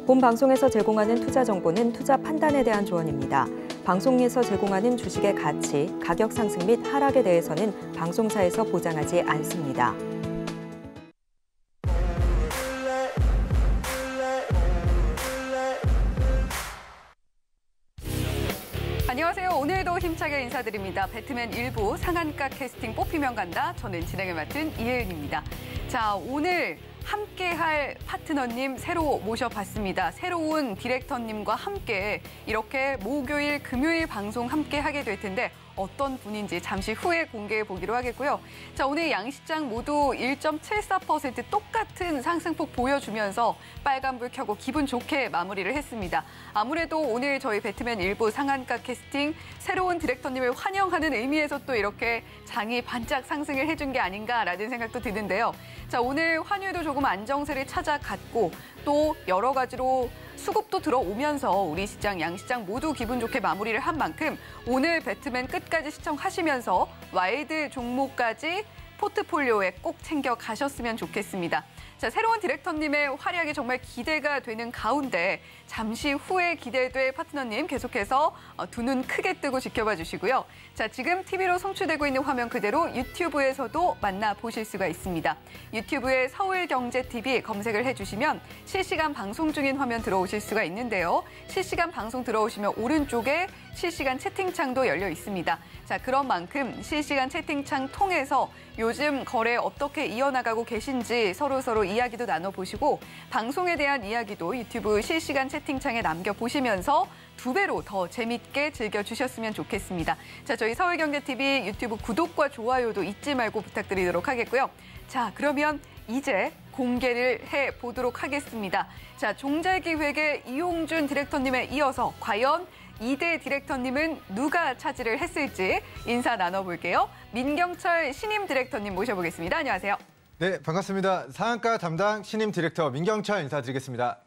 본 방송에서 제공하는 투자 정보는 투자 판단에 대한 조언입니다. 방송에서 제공하는 주식의 가치, 가격 상승 및 하락에 대해서는 방송사에서 보장하지 않습니다. 안녕하세요. 오늘도 힘차게 인사드립니다. 배트맨 일부 상한가 캐스팅 뽑히면 간다. 저는 진행을 맡은 이혜은입니다. 자, 오늘 함께할 파트너님 새로 모셔봤습니다. 새로운 디렉터님과 함께 이렇게 목요일, 금요일 방송 함께 하게 될 텐데 어떤 분인지 잠시 후에 공개해 보기로 하겠고요. 자, 오늘 양시장 모두 1.74% 똑같은 상승폭 보여주면서 빨간불 켜고 기분 좋게 마무리를 했습니다. 아무래도 오늘 저희 배트맨 일부 상한가 캐스팅 새로운 디렉터님을 환영하는 의미에서 또 이렇게 장이 반짝 상승을 해준 게 아닌가라는 생각도 드는데요. 자, 오늘 환율도 조금 안정세를 찾아갔고 또 여러 가지로 수급도 들어오면서 우리 시장, 양시장 모두 기분 좋게 마무리를 한 만큼 오늘 배트맨 끝까지 시청하시면서 와일드 종목까지 포트폴리오에 꼭 챙겨 가셨으면 좋겠습니다. 자, 새로운 디렉터님의 활약이 정말 기대가 되는 가운데 잠시 후에 기대될 파트너님 계속해서 두 눈 크게 뜨고 지켜봐 주시고요. 자, 지금 TV로 송출되고 있는 화면 그대로 유튜브에서도 만나보실 수가 있습니다. 유튜브에 서울경제TV 검색을 해주시면 실시간 방송 중인 화면 들어오실 수가 있는데요. 실시간 방송 들어오시면 오른쪽에 실시간 채팅창도 열려 있습니다. 자, 그런 만큼 실시간 채팅창 통해서 요즘 거래 어떻게 이어나가고 계신지 서로 이야기도 나눠보시고 방송에 대한 이야기도 유튜브 실시간 채팅창에 남겨보시면서 2배로 더 재밌게 즐겨주셨으면 좋겠습니다. 자, 저희 서울경제TV 유튜브 구독과 좋아요도 잊지 말고 부탁드리도록 하겠고요. 자, 그러면 이제 공개를 해보도록 하겠습니다. 자, 종잘기획의 이용준 디렉터님에 이어서 과연 2대 디렉터님은 누가 차지를 했을지 인사 나눠볼게요. 민경철 신임 디렉터님 모셔보겠습니다. 안녕하세요. 네, 반갑습니다. 상한가 담당 신임 디렉터 민경철 인사드리겠습니다.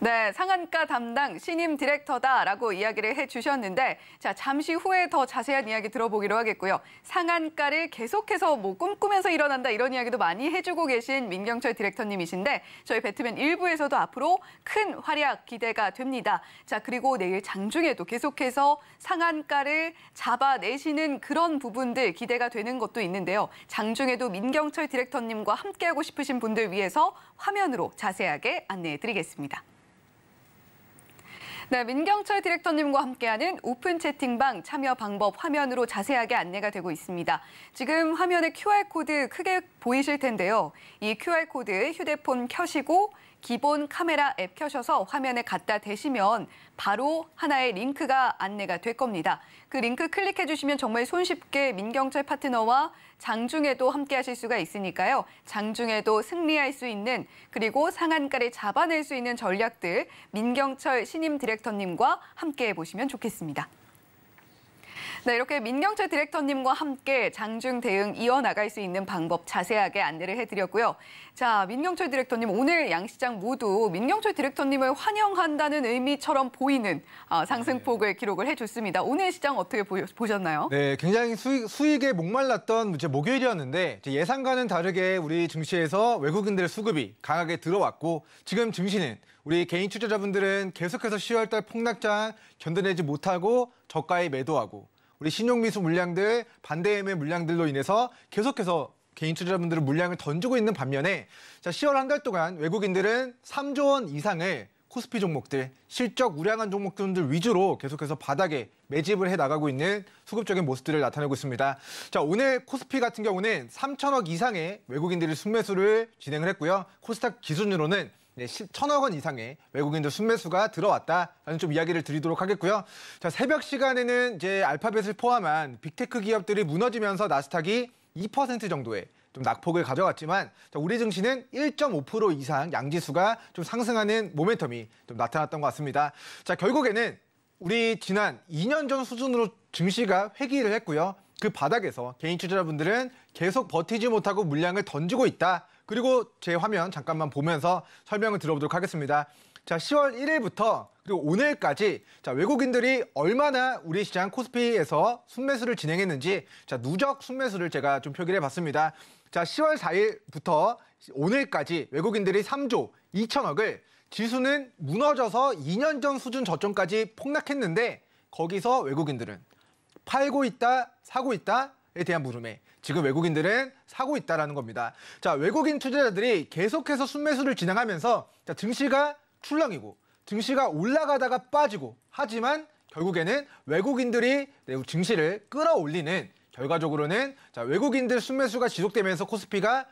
네, 상한가 담당 신임 디렉터다라고 이야기를 해주셨는데 자, 잠시 후에 더 자세한 이야기 들어보기로 하겠고요. 상한가를 계속해서 꿈꾸면서 일어난다 이런 이야기도 많이 해주고 계신 민경철 디렉터님이신데 저희 배트맨 일부에서도 앞으로 큰 활약 기대가 됩니다. 자, 그리고 내일 장중에도 계속해서 상한가를 잡아내시는 그런 부분들 기대가 되는 것도 있는데요. 장중에도 민경철 디렉터님과 함께하고 싶으신 분들 위해서 화면으로 자세하게 안내해드리겠습니다. 네, 민경철 디렉터님과 함께하는 오픈 채팅방 참여 방법 화면으로 자세하게 안내가 되고 있습니다. 지금 화면에 QR코드 크게 보이실 텐데요. 이 QR코드 휴대폰 켜시고 기본 카메라 앱 켜셔서 화면에 갖다 대시면 바로 하나의 링크가 안내가 될 겁니다. 그 링크 클릭해 주시면 정말 손쉽게 민경철 파트너와 장중에도 함께 하실 수가 있으니까요. 장중에도 승리할 수 있는 그리고 상한가를 잡아낼 수 있는 전략들 민경철 신임 디렉터님과 함께 해보시면 좋겠습니다. 네, 이렇게 민경철 디렉터님과 함께 장중 대응 이어나갈 수 있는 방법 자세하게 안내를 해드렸고요. 자, 민경철 디렉터님 오늘 양시장 모두 민경철 디렉터님을 환영한다는 의미처럼 보이는 상승폭을 기록을 해줬습니다. 오늘 시장 어떻게 보셨나요? 네, 굉장히 수익에 목말랐던 목요일이었는데 예상과는 다르게 우리 증시에서 외국인들의 수급이 강하게 들어왔고 지금 증시는 우리 개인 투자자분들은 계속해서 10월달 폭락장 견뎌내지 못하고 저가에 매도하고 우리 신용미수 물량들, 반대 매매 물량들로 인해서 계속해서 개인 투자자분들은 물량을 던지고 있는 반면에 자, 10월 한 달 동안 외국인들은 3조 원 이상을 코스피 종목들, 실적 우량한 종목들 위주로 계속해서 바닥에 매집을 해나가고 있는 수급적인 모습들을 나타내고 있습니다. 자, 오늘 코스피 같은 경우는 3천억 이상의 외국인들이 순매수를 진행을 했고요. 코스닥 기준으로는 1,000억 원 이상의 외국인들 순매수가 들어왔다라는 좀 이야기를 드리도록 하겠고요. 자, 새벽 시간에는 이제 알파벳을 포함한 빅테크 기업들이 무너지면서 나스닥이 2% 정도의 좀 낙폭을 가져갔지만 자, 우리 증시는 1.5% 이상 양지수가 좀 상승하는 모멘텀이 좀 나타났던 것 같습니다. 자, 결국에는 우리 지난 2년 전 수준으로 증시가 회귀를 했고요. 그 바닥에서 개인 투자자분들은 계속 버티지 못하고 물량을 던지고 있다. 그리고 제 화면 잠깐만 보면서 설명을 들어보도록 하겠습니다. 자, 10월 1일부터 그리고 오늘까지 자, 외국인들이 얼마나 우리 시장 코스피에서 순매수를 진행했는지 자, 누적 순매수를 제가 좀 표기를 해봤습니다. 자, 10월 4일부터 오늘까지 외국인들이 3조 2천억을 지수는 무너져서 2년 전 수준 저점까지 폭락했는데 거기서 외국인들은 팔고 있다, 사고 있다에 대한 물음에 지금 외국인들은 사고 있다라는 겁니다. 자, 외국인 투자자들이 계속해서 순매수를 진행하면서 증시가 출렁이고 증시가 올라가다가 빠지고 하지만 결국에는 외국인들이 증시를 끌어올리는 결과적으로는 외국인들 순매수가 지속되면서 코스피가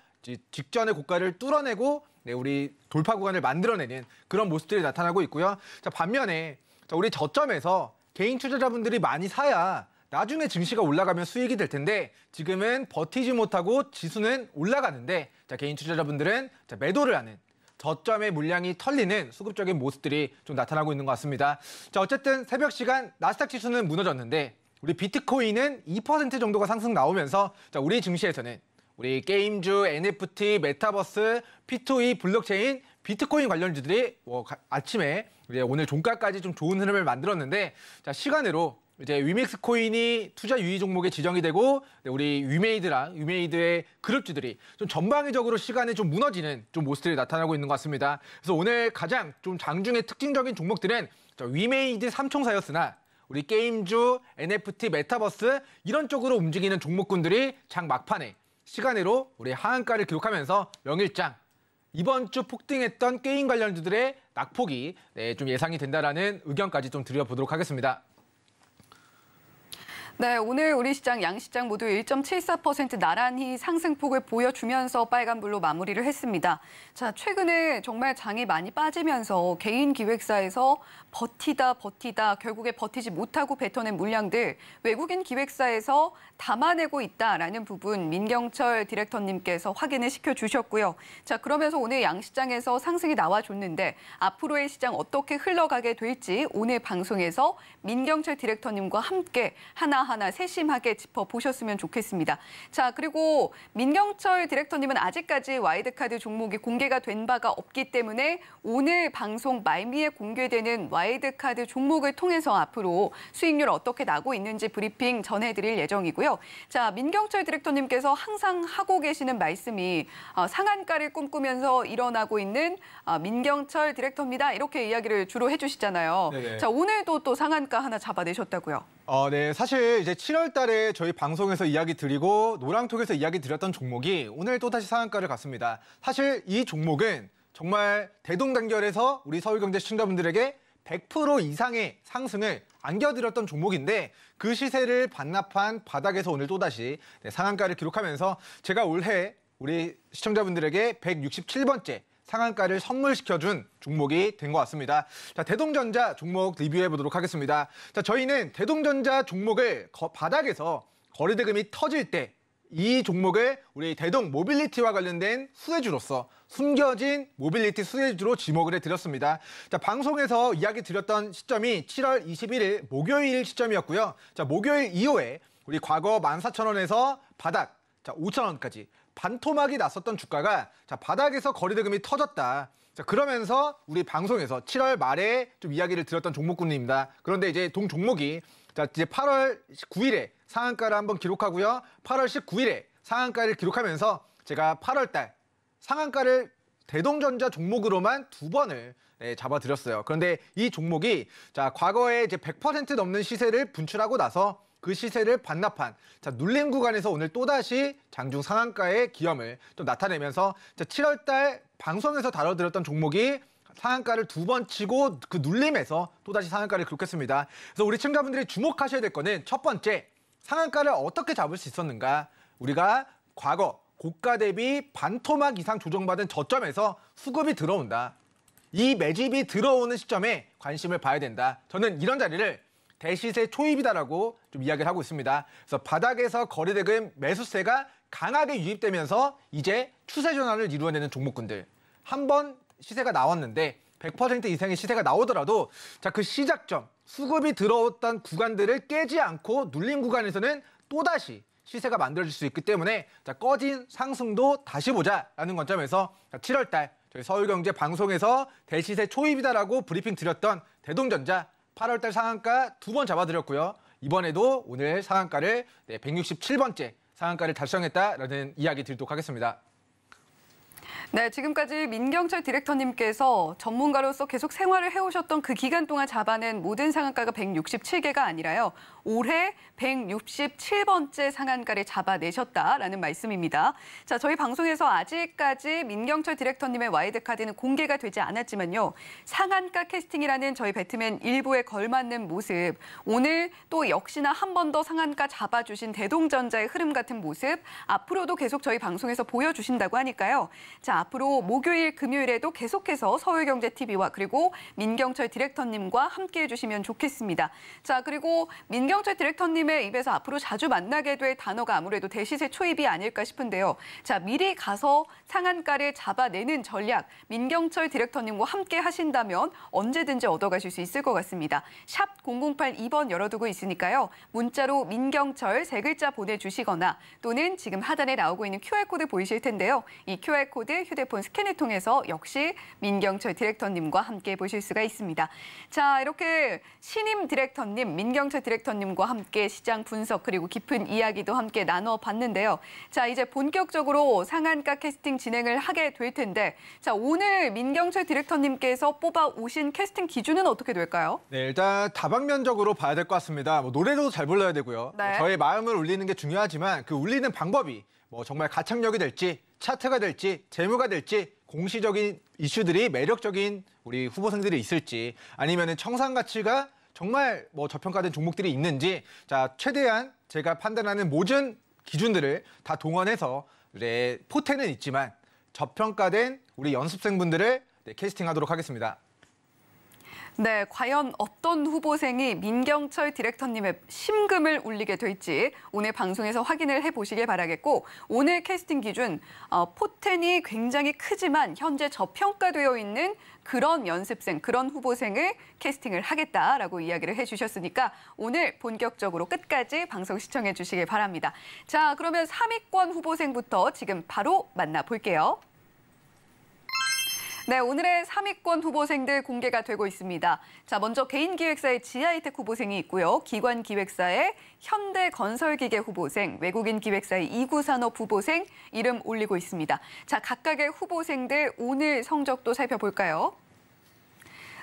직전의 고가를 뚫어내고 우리 돌파 구간을 만들어내는 그런 모습들이 나타나고 있고요. 자, 반면에 우리 저점에서 개인 투자자분들이 많이 사야 나중에 증시가 올라가면 수익이 될 텐데 지금은 버티지 못하고 지수는 올라가는데 개인 투자자분들은 매도를 하는 저점의 물량이 털리는 수급적인 모습들이 좀 나타나고 있는 것 같습니다. 자, 어쨌든 새벽 시간 나스닥 지수는 무너졌는데 우리 비트코인은 2% 정도가 상승 나오면서 우리 증시에서는 우리 게임주, NFT, 메타버스, P2E, 블록체인, 비트코인 관련주들이 아침에 오늘 종가까지 좀 좋은 흐름을 만들었는데 자, 시간으로 이제 위믹스 코인이 투자 유의 종목에 지정이 되고 우리 위메이드의 그룹주들이 좀 전방위적으로 시간에 좀 무너지는 좀 모습들이 나타나고 있는 것 같습니다. 그래서 오늘 가장 좀 장중의 특징적인 종목들은 위메이드 삼총사였으나 우리 게임주, NFT, 메타버스 이런 쪽으로 움직이는 종목군들이 장 막판에 시간으로 우리 하한가를 기록하면서 명일장 이번 주 폭등했던 게임 관련주들의 낙폭이 좀 예상이 된다라는 의견까지 좀 드려보도록 하겠습니다. 네, 오늘 우리 시장, 양시장 모두 1.74% 나란히 상승폭을 보여주면서 빨간불로 마무리를 했습니다. 자, 최근에 정말 장이 많이 빠지면서 개인 기획사에서 버티다 결국에 버티지 못하고 뱉어낸 물량들 외국인 기획사에서 담아내고 있다라는 부분 민경철 디렉터님께서 확인을 시켜주셨고요. 자, 그러면서 오늘 양시장에서 상승이 나와줬는데 앞으로의 시장 어떻게 흘러가게 될지 오늘 방송에서 민경철 디렉터님과 함께 하나하나 세심하게 짚어보셨으면 좋겠습니다. 자, 그리고 민경철 디렉터님은 아직까지 와이드카드 종목이 공개가 된 바가 없기 때문에 오늘 방송 말미에 공개되는 와이드카드 종목을 통해서 앞으로 수익률 어떻게 나고 있는지 브리핑 전해드릴 예정이고요. 자, 민경철 디렉터님께서 항상 하고 계시는 말씀이 상한가를 꿈꾸면서 일어나고 있는 민경철 디렉터입니다. 이렇게 이야기를 주로 해주시잖아요. 네네. 자, 오늘도 또 상한가 하나 잡아내셨다고요. 네. 사실 이제 7월 달에 저희 방송에서 이야기 드리고 노랑톡에서 이야기 드렸던 종목이 오늘 또다시 상한가를 갔습니다. 사실 이 종목은 정말 대동단결해서 우리 서울경제 시청자분들에게 100% 이상의 상승을 안겨드렸던 종목인데 그 시세를 반납한 바닥에서 오늘 또다시 상한가를 기록하면서 제가 올해 우리 시청자분들에게 167번째 상한가를 선물시켜준 종목이 된 것 같습니다. 자, 대동전자 종목 리뷰해 보도록 하겠습니다. 자, 저희는 대동전자 종목을 바닥에서 거래대금이 터질 때 이 종목을 우리 대동 모빌리티와 관련된 수혜주로서 숨겨진 모빌리티 수혜주로 지목을 해드렸습니다. 자, 방송에서 이야기 드렸던 시점이 7월 21일 목요일 시점이었고요. 자, 목요일 이후에 우리 과거 14,000원에서 바닥 5,000원까지 반토막이 났었던 주가가 바닥에서 거래대금이 터졌다. 자, 그러면서 우리 방송에서 7월 말에 좀 이야기를 드렸던 종목군입니다. 그런데 이제 동 종목이 이제 8월 9일에 상한가를 한번 기록하고요. 8월 19일에 상한가를 기록하면서 제가 8월 달 상한가를 대동전자 종목으로만 2번을 잡아드렸어요. 그런데 이 종목이 과거에 이제 100% 넘는 시세를 분출하고 나서 그 시세를 반납한 눌림 구간에서 오늘 또다시 장중 상한가의 기염을 좀 나타내면서 7월 달 방송에서 다뤄드렸던 종목이 상한가를 2번 치고 그 눌림에서 또다시 상한가를 기록했습니다. 그래서 우리 시청자분들이 주목하셔야 될 거는 첫 번째, 상한가를 어떻게 잡을 수 있었는가. 우리가 과거 고가 대비 반토막 이상 조정받은 저점에서 수급이 들어온다. 이 매집이 들어오는 시점에 관심을 봐야 된다. 저는 이런 자리를 대시세 초입이다라고 좀 이야기를 하고 있습니다. 그래서 바닥에서 거래대금 매수세가 강하게 유입되면서 이제 추세 전환을 이루어내는 종목군들. 한번 시세가 나왔는데 100% 이상의 시세가 나오더라도 그 시작점, 수급이 들어왔던 구간들을 깨지 않고 눌림 구간에서는 또다시 시세가 만들어질 수 있기 때문에 꺼진 상승도 다시 보자라는 관점에서 7월 달 저희 서울경제 방송에서 대시세 초입이다라고 브리핑 드렸던 대동전자 8월 달 상한가 2번 잡아드렸고요. 이번에도 오늘 상한가를 167번째 상한가를 달성했다라는 이야기 드리도록 하겠습니다. 네, 지금까지 민경철 디렉터님께서 전문가로서 계속 생활을 해오셨던 그 기간 동안 잡아낸 모든 상한가가 167개가 아니라요. 올해 167번째 상한가를 잡아내셨다라는 말씀입니다. 자, 저희 방송에서 아직까지 민경철 디렉터님의 와일드카드는 공개가 되지 않았지만요. 상한가 캐스팅이라는 저희 배트맨 일부에 걸맞는 모습, 오늘 또 역시나 한 번 더 상한가 잡아주신 대동전자의 흐름 같은 모습, 앞으로도 계속 저희 방송에서 보여주신다고 하니까요. 자, 앞으로 목요일, 금요일에도 계속해서 서울경제TV와 그리고 민경철 디렉터님과 함께해 주시면 좋겠습니다. 자, 그리고 민경철 디렉터님의 입에서 앞으로 자주 만나게 될 단어가 아무래도 대시세 초입이 아닐까 싶은데요. 자, 미리 가서 상한가를 잡아내는 전략, 민경철 디렉터님과 함께 하신다면 언제든지 얻어가실 수 있을 것 같습니다. 샵 0082번 열어두고 있으니까요. 문자로 민경철 세 글자 보내주시거나 또는 지금 하단에 나오고 있는 QR코드 보이실 텐데요. 이 QR코드 휴대폰 스캔을 통해서 역시 민경철 디렉터님과 함께 보실 수가 있습니다. 자, 이렇게 신임 디렉터님, 민경철 디렉터님과 함께 시장 분석 그리고 깊은 이야기도 함께 나눠봤는데요. 자, 이제 본격적으로 상한가 캐스팅 진행을 하게 될 텐데, 자, 오늘 민경철 디렉터님께서 뽑아 오신 캐스팅 기준은 어떻게 될까요? 네, 일단 다방면적으로 봐야 될 것 같습니다. 노래도 잘 불러야 되고요. 네. 저의 마음을 울리는 게 중요하지만 그 울리는 방법이 정말 가창력이 될지, 차트가 될지, 재무가 될지, 공시적인 이슈들이 매력적인 우리 후보생들이 있을지, 아니면은 청산 가치가 정말 저평가된 종목들이 있는지, 자, 최대한 제가 판단하는 모든 기준들을 다 동원해서 포텐은 있지만 저평가된 우리 연습생분들을 캐스팅하도록 하겠습니다. 네, 과연 어떤 후보생이 민경철 디렉터님의 심금을 울리게 될지 오늘 방송에서 확인을 해보시길 바라겠고, 오늘 캐스팅 기준 포텐이 굉장히 크지만 현재 저평가되어 있는 그런 연습생, 그런 후보생을 캐스팅을 하겠다라고 이야기를 해주셨으니까 오늘 본격적으로 끝까지 방송 시청해 주시길 바랍니다. 자, 그러면 3위권 후보생부터 지금 바로 만나볼게요. 네, 오늘의 3위권 후보생들 공개가 되고 있습니다. 자, 먼저 개인기획사의 지하이텍 후보생이 있고요. 기관기획사의 현대건설기계 후보생, 외국인 기획사의 이구산업 후보생 이름 올리고 있습니다. 자, 각각의 후보생들 오늘 성적도 살펴볼까요?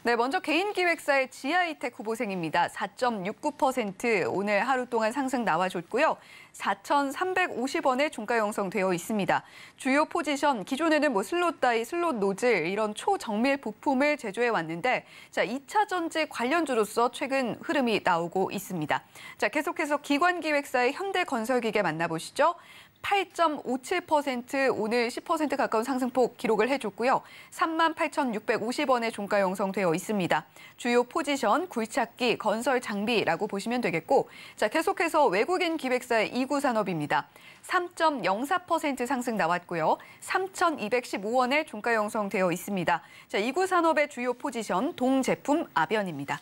네, 먼저 개인기획사의 지하이텍 후보생입니다. 4.69% 오늘 하루 동안 상승 나와줬고요. 4,350원에 종가 형성되어 있습니다. 주요 포지션, 기존에는 슬롯 다이, 슬롯 노즐 이런 초정밀 부품을 제조해 왔는데, 자, 2차 전지 관련주로서 최근 흐름이 나오고 있습니다. 자, 계속해서 기관기획사의 현대건설기계 만나보시죠. 8.57% 오늘 10% 가까운 상승폭 기록을 해줬고요. 38,650원에 종가 형성되어 있습니다. 주요 포지션, 굴착기, 건설 장비라고 보시면 되겠고, 자, 계속해서 외국인 기획사의 이구산업입니다. 3.04% 상승 나왔고요. 3,215원에 종가 형성되어 있습니다. 자, 이구산업의 주요 포지션, 동제품 아변입니다.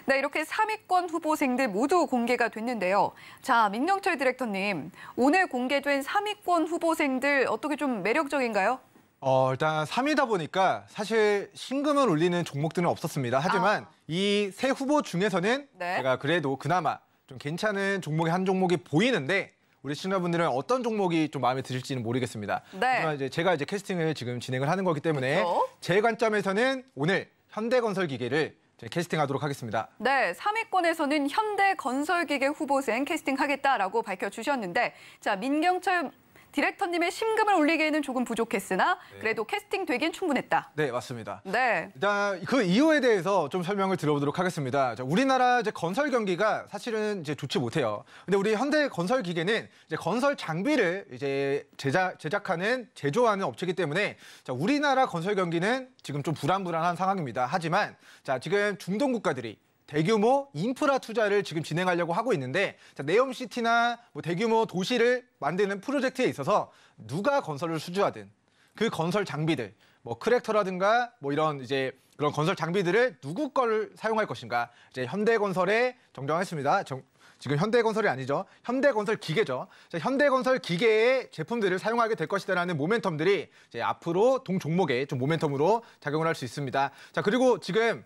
네, 이렇게 3위권 후보생들 모두 공개가 됐는데요. 자, 민경철 디렉터님, 오늘 공개된 3위권 후보생들 어떻게 좀 매력적인가요? 일단 3위다 보니까 사실 신금을 울리는 종목들은 없었습니다. 하지만 이 세 후보 중에서는 네. 제가 그래도 그나마 좀 괜찮은 종목이 한 종목이 보이는데, 우리 시청자분들은 어떤 종목이 좀 마음에 드실지는 모르겠습니다. 네. 하지만 제가 캐스팅을 지금 진행을 하는 거기 때문에 그렇죠. 제 관점에서는 오늘 현대건설기계를 캐스팅하도록 하겠습니다. 네, 3위권에서는 현대건설기계 후보생 캐스팅하겠다라고 밝혀주셨는데, 자, 민경철 디렉터님의 심금을 올리기에는 조금 부족했으나 그래도 캐스팅 되긴 충분했다. 네, 맞습니다. 네. 일단 그 이유에 대해서 좀 설명을 드려보도록 하겠습니다. 자, 우리나라 건설 경기가 사실은 좋지 못해요. 근데 우리 현대건설기계는 건설 장비를 제작하는 제조하는 업체이기 때문에, 자, 우리나라 건설 경기는 지금 좀 불안한 상황입니다. 하지만 자, 지금 중동 국가들이 대규모 인프라 투자를 지금 진행하려고 하고 있는데, 자, 네옴시티나 대규모 도시를 만드는 프로젝트에 있어서 누가 건설을 수주하든 그 건설 장비들, 크랙터라든가 이런 그런 건설 장비들을 누구 걸 사용할 것인가, 현대건설에 정정했습니다. 지금 현대건설이 아니죠. 현대건설 기계죠. 자, 현대건설 기계의 제품들을 사용하게 될 것이다라는 모멘텀들이 앞으로 동 종목에 좀 모멘텀으로 작용을 할 수 있습니다. 자, 그리고 지금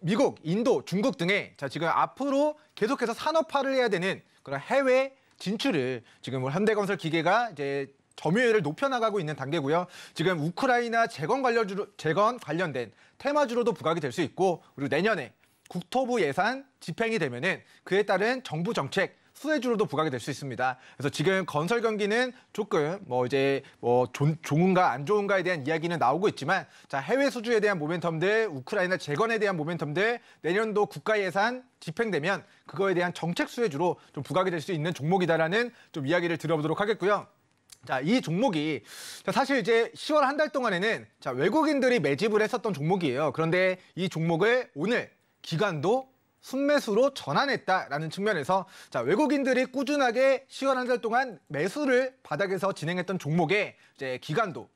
미국, 인도, 중국 등에 지금 앞으로 계속해서 산업화를 해야 되는 그런 해외 진출을 지금 현대건설 기계가 점유율을 높여나가고 있는 단계고요. 지금 우크라이나 재건 관련된 테마주로도 부각이 될 수 있고, 그리고 내년에 국토부 예산 집행이 되면은 그에 따른 정부 정책 수혜주로도 부각이 될 수 있습니다. 그래서 지금 건설 경기는 조금 좋은가 안 좋은가에 대한 이야기는 나오고 있지만, 자, 해외 수주에 대한 모멘텀들, 우크라이나 재건에 대한 모멘텀들, 내년도 국가 예산 집행되면 그거에 대한 정책 수혜주로 좀 부각이 될 수 있는 종목이다라는 좀 이야기를 들어보도록 하겠고요. 자, 이 종목이 사실 이제 10월 한 달 동안에는 자, 외국인들이 매집을 했었던 종목이에요. 그런데 이 종목을 오늘 기관도 순매수로 전환했다라는 측면에서 자, 외국인들이 꾸준하게 10월 한 달 동안 매수를 바닥에서 진행했던 종목에 이제 기관도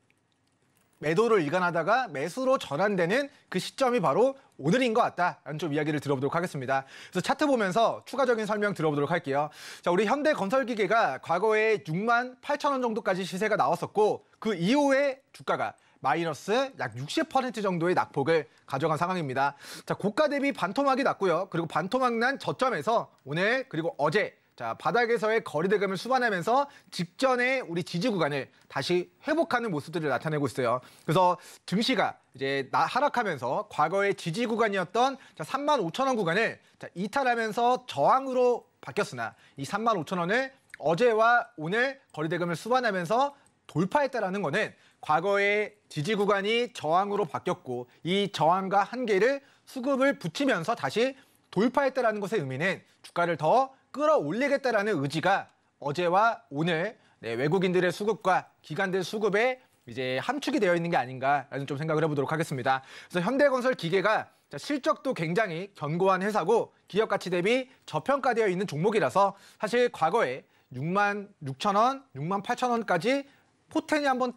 매도를 일관하다가 매수로 전환되는 그 시점이 바로 오늘인 것 같다라는 좀 이야기를 들어보도록 하겠습니다. 그래서 차트 보면서 추가적인 설명 들어보도록 할게요. 자, 우리 현대건설기계가 과거에 68,000원 정도까지 시세가 나왔었고, 그 이후에 주가가 마이너스 약 60% 정도의 낙폭을 가져간 상황입니다. 자, 고가 대비 반토막이 났고요. 그리고 반토막 난 저점에서 오늘 그리고 어제 자, 바닥에서의 거리대금을 수반하면서 직전에 우리 지지 구간을 다시 회복하는 모습들을 나타내고 있어요. 그래서 증시가 이제 하락하면서 과거의 지지 구간이었던 35,000원 구간을 이탈하면서 저항으로 바뀌었으나 이 35,000원을 어제와 오늘 거리대금을 수반하면서 돌파했다라는 거는 과거의 지지 구간이 저항으로 바뀌었고, 이 저항과 한계를 수급을 붙이면서 다시 돌파했다라는 것의 의미는 주가를 더 끌어올리겠다라는 의지가 어제와 오늘 외국인들의 수급과 기관들 수급에 이제 함축이 되어 있는 게 아닌가라는 좀 생각을 해보도록 하겠습니다. 그래서 현대건설 기계가 실적도 굉장히 견고한 회사고 기업 가치 대비 저평가되어 있는 종목이라서 사실 과거에 66,000원, 68,000원까지 포텐이 한번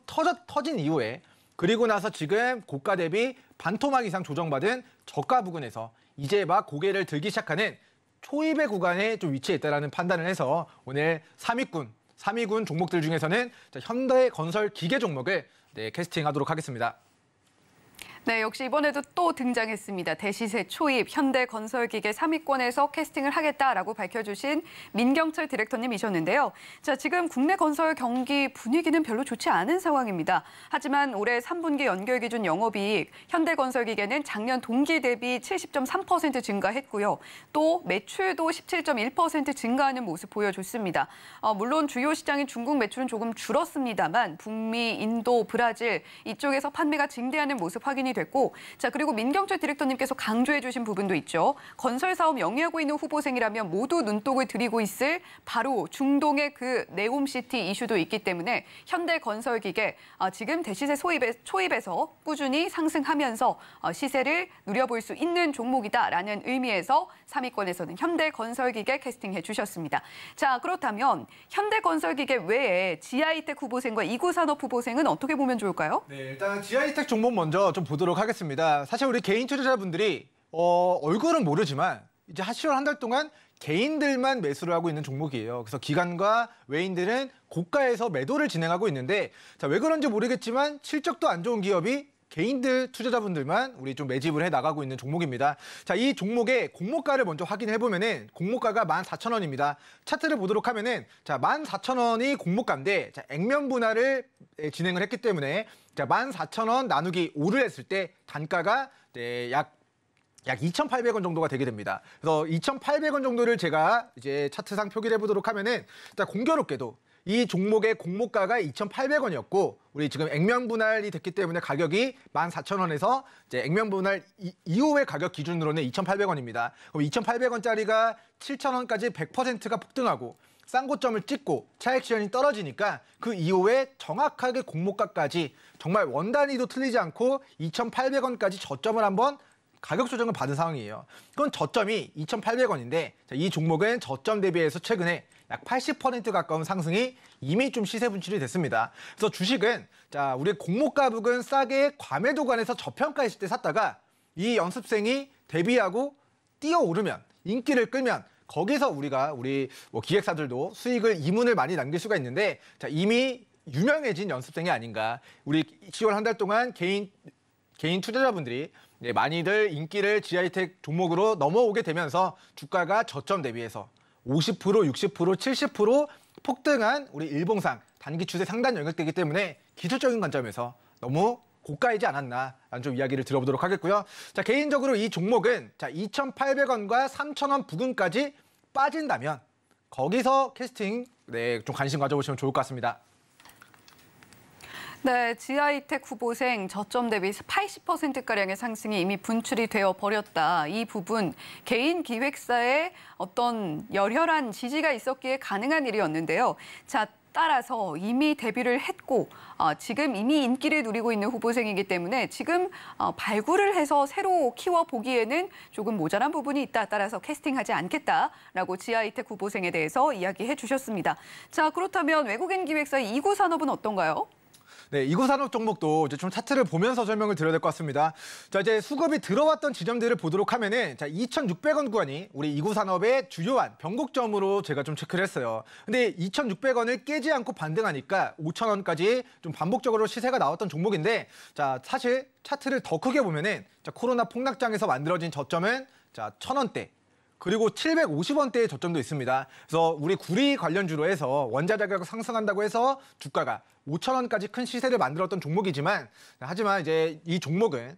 터진 이후에 그리고 나서 지금 고가 대비 반토막 이상 조정받은 저가 부근에서 이제 막 고개를 들기 시작하는 초입의 구간에 좀 위치해 있다는 판단을 해서 오늘 3위군 종목들 중에서는 현대건설 기계 종목을 캐스팅하도록 하겠습니다. 네, 역시 이번에도 또 등장했습니다. 대시세 초입 현대건설기계 3위권에서 캐스팅을 하겠다라고 밝혀주신 민경철 디렉터님이셨는데요. 자, 지금 국내 건설 경기 분위기는 별로 좋지 않은 상황입니다. 하지만 올해 3분기 연결 기준 영업이익 현대건설기계는 작년 동기 대비 70.3% 증가했고요. 또 매출도 17.1% 증가하는 모습 보여줬습니다. 물론 주요 시장인 중국 매출은 조금 줄었습니다만 북미, 인도, 브라질 이쪽에서 판매가 증대하는 모습 확인이 됐고, 자, 그리고 민경철 디렉터님께서 강조해 주신 부분도 있죠. 건설 사업 영위하고 있는 후보생이라면 모두 눈독을 들이고 있을 바로 중동의 그 네옴시티 이슈도 있기 때문에 현대건설기계 지금 대시세 초입에서 꾸준히 상승하면서 시세를 누려볼 수 있는 종목이다라는 의미에서 3위권에서는 현대건설기계 캐스팅해 주셨습니다. 자, 그렇다면 현대건설기계 외에 지하이텍 후보생과 이구산업 후보생은 어떻게 보면 좋을까요? 네, 일단 지하이텍 종목 먼저 좀 보도록 하겠습니다. 사실 우리 개인 투자자분들이 얼굴은 모르지만 이제 10월 한 달 동안 개인들만 매수를 하고 있는 종목이에요. 그래서 기관과 외인들은 고가에서 매도를 진행하고 있는데, 자, 왜 그런지 모르겠지만 실적도 안 좋은 기업이 개인들 투자자분들만 우리 좀 매집을 해 나가고 있는 종목입니다. 자, 이 종목의 공모가를 먼저 확인해 보면은 공모가가 14,000원입니다. 차트를 보도록 하면은 자, 14,000원이 공모가인데 자, 액면 분할을 진행을 했기 때문에 자, 14,000원 나누기 5를 했을 때 단가가 약 2,800원 정도가 되게 됩니다. 그래서 2,800원 정도를 제가 이제 차트상 표기를 해보도록 하면은 자, 공교롭게도 이 종목의 공모가가 2,800원이었고 우리 지금 액면 분할이 됐기 때문에 가격이 14,000원에서 이제 액면 분할 이후의 가격 기준으로는 2,800원입니다. 그럼 2,800원짜리가 7,000원까지 100%가 폭등하고 싼 고점을 찍고 차익 실현이 떨어지니까 그 이후에 정확하게 공모가까지 정말 원 단위도 틀리지 않고 2,800원까지 저점을 한번 가격 조정을 받은 상황이에요. 그건 저점이 2,800원인데 이 종목은 저점 대비해서 최근에 약 80% 가까운 상승이 이미 좀 시세 분출이 됐습니다. 그래서 주식은 자, 우리 공모가 부근 싸게 과매도관에서 저평가했을 때 샀다가 이 연습생이 데뷔하고 뛰어오르면 인기를 끌면 거기서 우리 기획사들도 수익을 이문을 많이 남길 수가 있는데 자, 이미 유명해진 연습생이 아닌가. 우리 10월 한 달 동안 개인 투자자분들이 많이들 인기를 지하이텍 종목으로 넘어오게 되면서 주가가 저점 대비해서 50%, 60%, 70%, 폭등한 우리 일봉상 단기 추세 상단 영역대이기 때문에 기술적인 관점에서 너무 고가이지 않았나라는 좀 이야기를 들어보도록 하겠고요. 자, 개인적으로 이 종목은 자 2,800원과 3,000원 부근까지 빠진다면 거기서 캐스팅 좀 관심 가져보시면 좋을 것 같습니다. 네, 지하이텍 후보생 저점 대비 80%가량의 상승이 이미 분출이 되어 버렸다. 이 부분 개인 기획사의 어떤 열혈한 지지가 있었기에 가능한 일이었는데요. 자, 따라서 이미 데뷔를 했고 지금 이미 인기를 누리고 있는 후보생이기 때문에 지금 발굴을 해서 새로 키워보기에는 조금 모자란 부분이 있다. 따라서 캐스팅하지 않겠다라고 지하이텍 후보생에 대해서 이야기해 주셨습니다. 자, 그렇다면 외국인 기획사의 이구산업은 어떤가요? 네, 이구산업 종목도 이제 좀 차트를 보면서 설명을 드려야 될 것 같습니다. 자, 이제 수급이 들어왔던 지점들을 보도록 하면은 자, 2,600원 구간이 우리 이구산업의 주요한 변곡점으로 제가 좀 체크를 했어요. 근데 2,600원을 깨지 않고 반등하니까 5,000원까지 좀 반복적으로 시세가 나왔던 종목인데 자, 사실 차트를 더 크게 보면은 자, 코로나 폭락장에서 만들어진 저점은 자, 1,000원대. 그리고 750원대의 저점도 있습니다. 그래서 우리 구리 관련주로 해서 원자 자격이 상승한다고 해서 주가가 5,000원까지 큰 시세를 만들었던 종목이지만 하지만 이제 이 종목은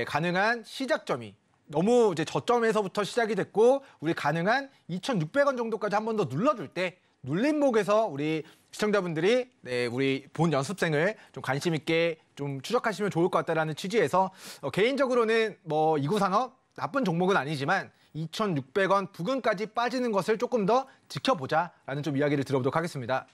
가능한 시작점이 너무 이제 저점에서부터 시작이 됐고 우리 가능한 2,600원 정도까지 한 번 더 눌러줄 때 눌림목에서 우리 시청자분들이 우리 본 연습생을 좀 관심 있게 좀 추적하시면 좋을 것 같다라는 취지에서 개인적으로는 뭐 이구산업 나쁜 종목은 아니지만 2,600원 부근까지 빠지는 것을 조금 더 지켜보자라는 좀 이야기를 들어보도록 하겠습니다.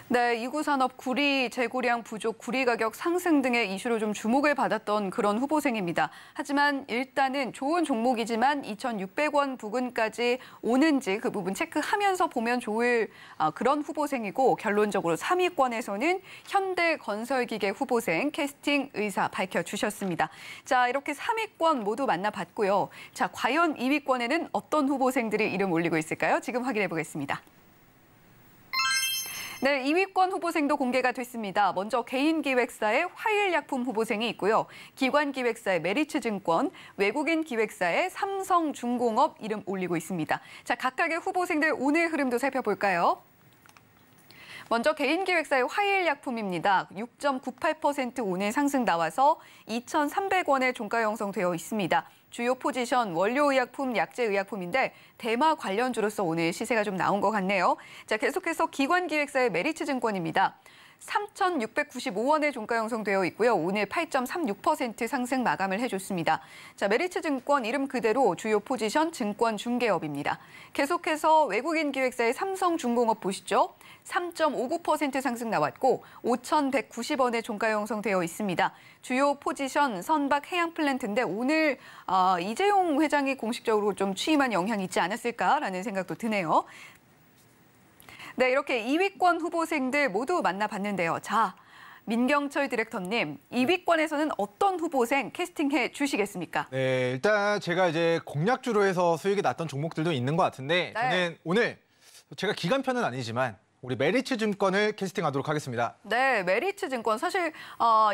네, 이구산업 구리 재고량 부족, 구리 가격 상승 등의 이슈로 좀 주목을 받았던 그런 후보생입니다. 하지만 일단은 좋은 종목이지만 2,600원 부근까지 오는지 그 부분 체크하면서 보면 좋을 그런 후보생이고 결론적으로 3위권에서는 현대건설기계 후보생 캐스팅 의사 밝혀주셨습니다. 자, 이렇게 3위권 모두 만나봤고요. 자, 과연 2위권에는 어떤 후보생들이 이름 올리고 있을까요? 지금 확인해 보겠습니다. 네, 2위권 후보생도 공개가 됐습니다. 먼저 개인 기획사의 화일약품 후보생이 있고요. 기관 기획사의 메리츠증권, 외국인 기획사의 삼성중공업 이름 올리고 있습니다. 자, 각각의 후보생들 오늘 흐름도 살펴볼까요? 먼저 개인 기획사의 화일약품입니다. 6.98% 오늘 상승 나와서 2,300원에 종가 형성되어 있습니다. 주요 포지션 원료의약품, 약제의약품인데 대마 관련주로서 오늘 시세가 좀 나온 것 같네요. 자, 계속해서 기관기획사의 메리츠증권입니다. 3,695원에 종가 형성되어 있고요. 오늘 8.36% 상승 마감을 해줬습니다. 자, 메리츠증권 이름 그대로 주요 포지션 증권중개업입니다. 계속해서 외국인 기획사의 삼성중공업 보시죠. 3.59% 상승 나왔고 5,190원에 종가 형성되어 있습니다. 주요 포지션 선박 해양플랜트인데 오늘 이재용 회장이 공식적으로 좀 취임한 영향이 있지 않았을까라는 생각도 드네요. 네, 이렇게 2위권 후보생들 모두 만나봤는데요. 자, 민경철 디렉터님, 2위권에서는 어떤 후보생 캐스팅해 주시겠습니까? 네, 일단 제가 이제 공략주로 해서 수익이 났던 종목들도 있는 것 같은데 네. 저는 오늘 제가 기간편은 아니지만 우리 메리츠증권을 캐스팅하도록 하겠습니다. 네, 메리츠증권 사실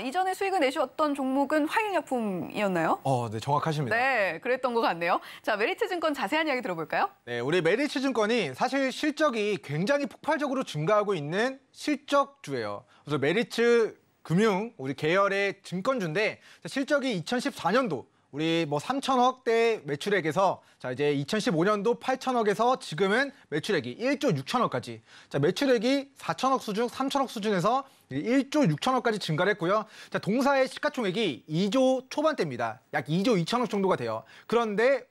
이전에 수익을 내셨던 종목은 화일약품이었나요? 네, 정확하십니다. 네, 그랬던 것 같네요. 자, 메리츠증권 자세한 이야기 들어볼까요? 네, 우리 메리츠증권이 사실 실적이 굉장히 폭발적으로 증가하고 있는 실적주예요. 그래서 메리츠 금융 우리 계열의 증권주인데 실적이 2014년도 우리 뭐 3천억대 매출액에서 자 이제 2015년도 8천억에서 지금은 매출액이 1조 6천억까지 자 매출액이 4천억 수준, 3천억 수준에서 1조 6천억까지 증가를 했고요. 자 동사의 시가총액이 2조 초반대입니다. 약 2조 2천억 정도가 돼요. 그런데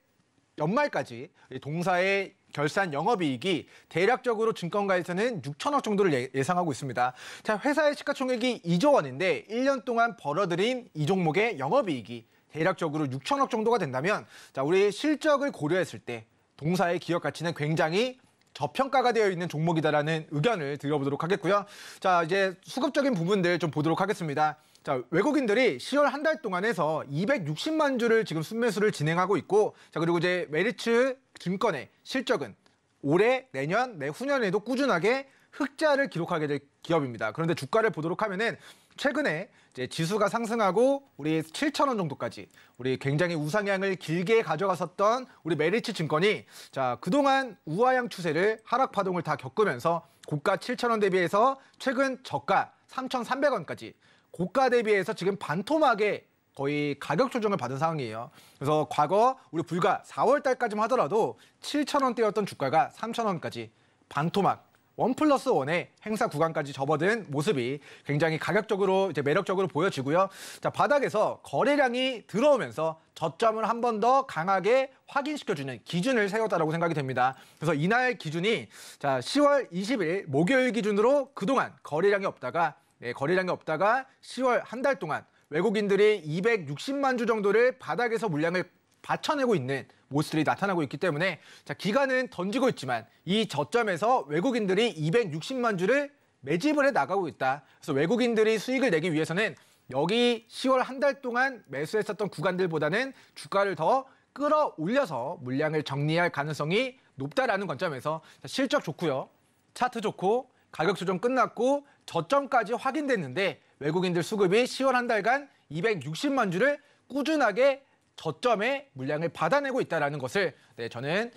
연말까지 동사의 결산 영업이익이 대략적으로 증권가에서는 6천억 정도를 예상하고 있습니다. 자 회사의 시가총액이 2조 원인데 1년 동안 벌어들인 이 종목의 영업이익이 대략적으로 6천억 정도가 된다면 자 우리 실적을 고려했을 때 동사의 기업 가치는 굉장히 저평가가 되어 있는 종목이다라는 의견을 드려보도록 하겠고요. 자 이제 수급적인 부분들 좀 보도록 하겠습니다. 자 외국인들이 10월 한 달 동안 해서 260만 주를 지금 순매수를 진행하고 있고 자 그리고 이제 메리츠 증권의 실적은 올해, 내년, 내후년에도 꾸준하게 흑자를 기록하게 될 기업입니다. 그런데 주가를 보도록 하면은 최근에 이제 지수가 상승하고 우리 7,000원 정도까지 우리 굉장히 우상향을 길게 가져갔었던 우리 메리츠 증권이 자, 그동안 우하향 추세를 하락 파동을 다 겪으면서 고가 7,000원 대비해서 최근 저가 3,300원까지 고가 대비해서 지금 반토막에 거의 가격 조정을 받은 상황이에요. 그래서 과거 우리 불과 4월 달까지만 하더라도 7,000원대였던 주가가 3,000원까지 반토막 1+1의 행사 구간까지 접어든 모습이 굉장히 가격적으로 이제 매력적으로 보여지고요. 자, 바닥에서 거래량이 들어오면서 저점을 한 번 더 강하게 확인시켜주는 기준을 세웠다라고 생각이 됩니다. 그래서 이날 기준이 자, 10월 20일 목요일 기준으로 그동안 거래량이 없다가 10월 한 달 동안 외국인들이 260만 주 정도를 바닥에서 물량을 받쳐내고 있는 모습들이 나타나고 있기 때문에 자, 기간은 던지고 있지만 이 저점에서 외국인들이 260만 주를 매집을 해 나가고 있다. 그래서 외국인들이 수익을 내기 위해서는 여기 10월 한 달 동안 매수했었던 구간들보다는 주가를 더 끌어올려서 물량을 정리할 가능성이 높다라는 관점에서 자, 실적 좋고요. 차트 좋고 가격 조정 끝났고 저점까지 확인됐는데 외국인들 수급이 10월 한 달간 260만 주를 꾸준하게 저점에 물량을 받아내고 있다는 것을 저는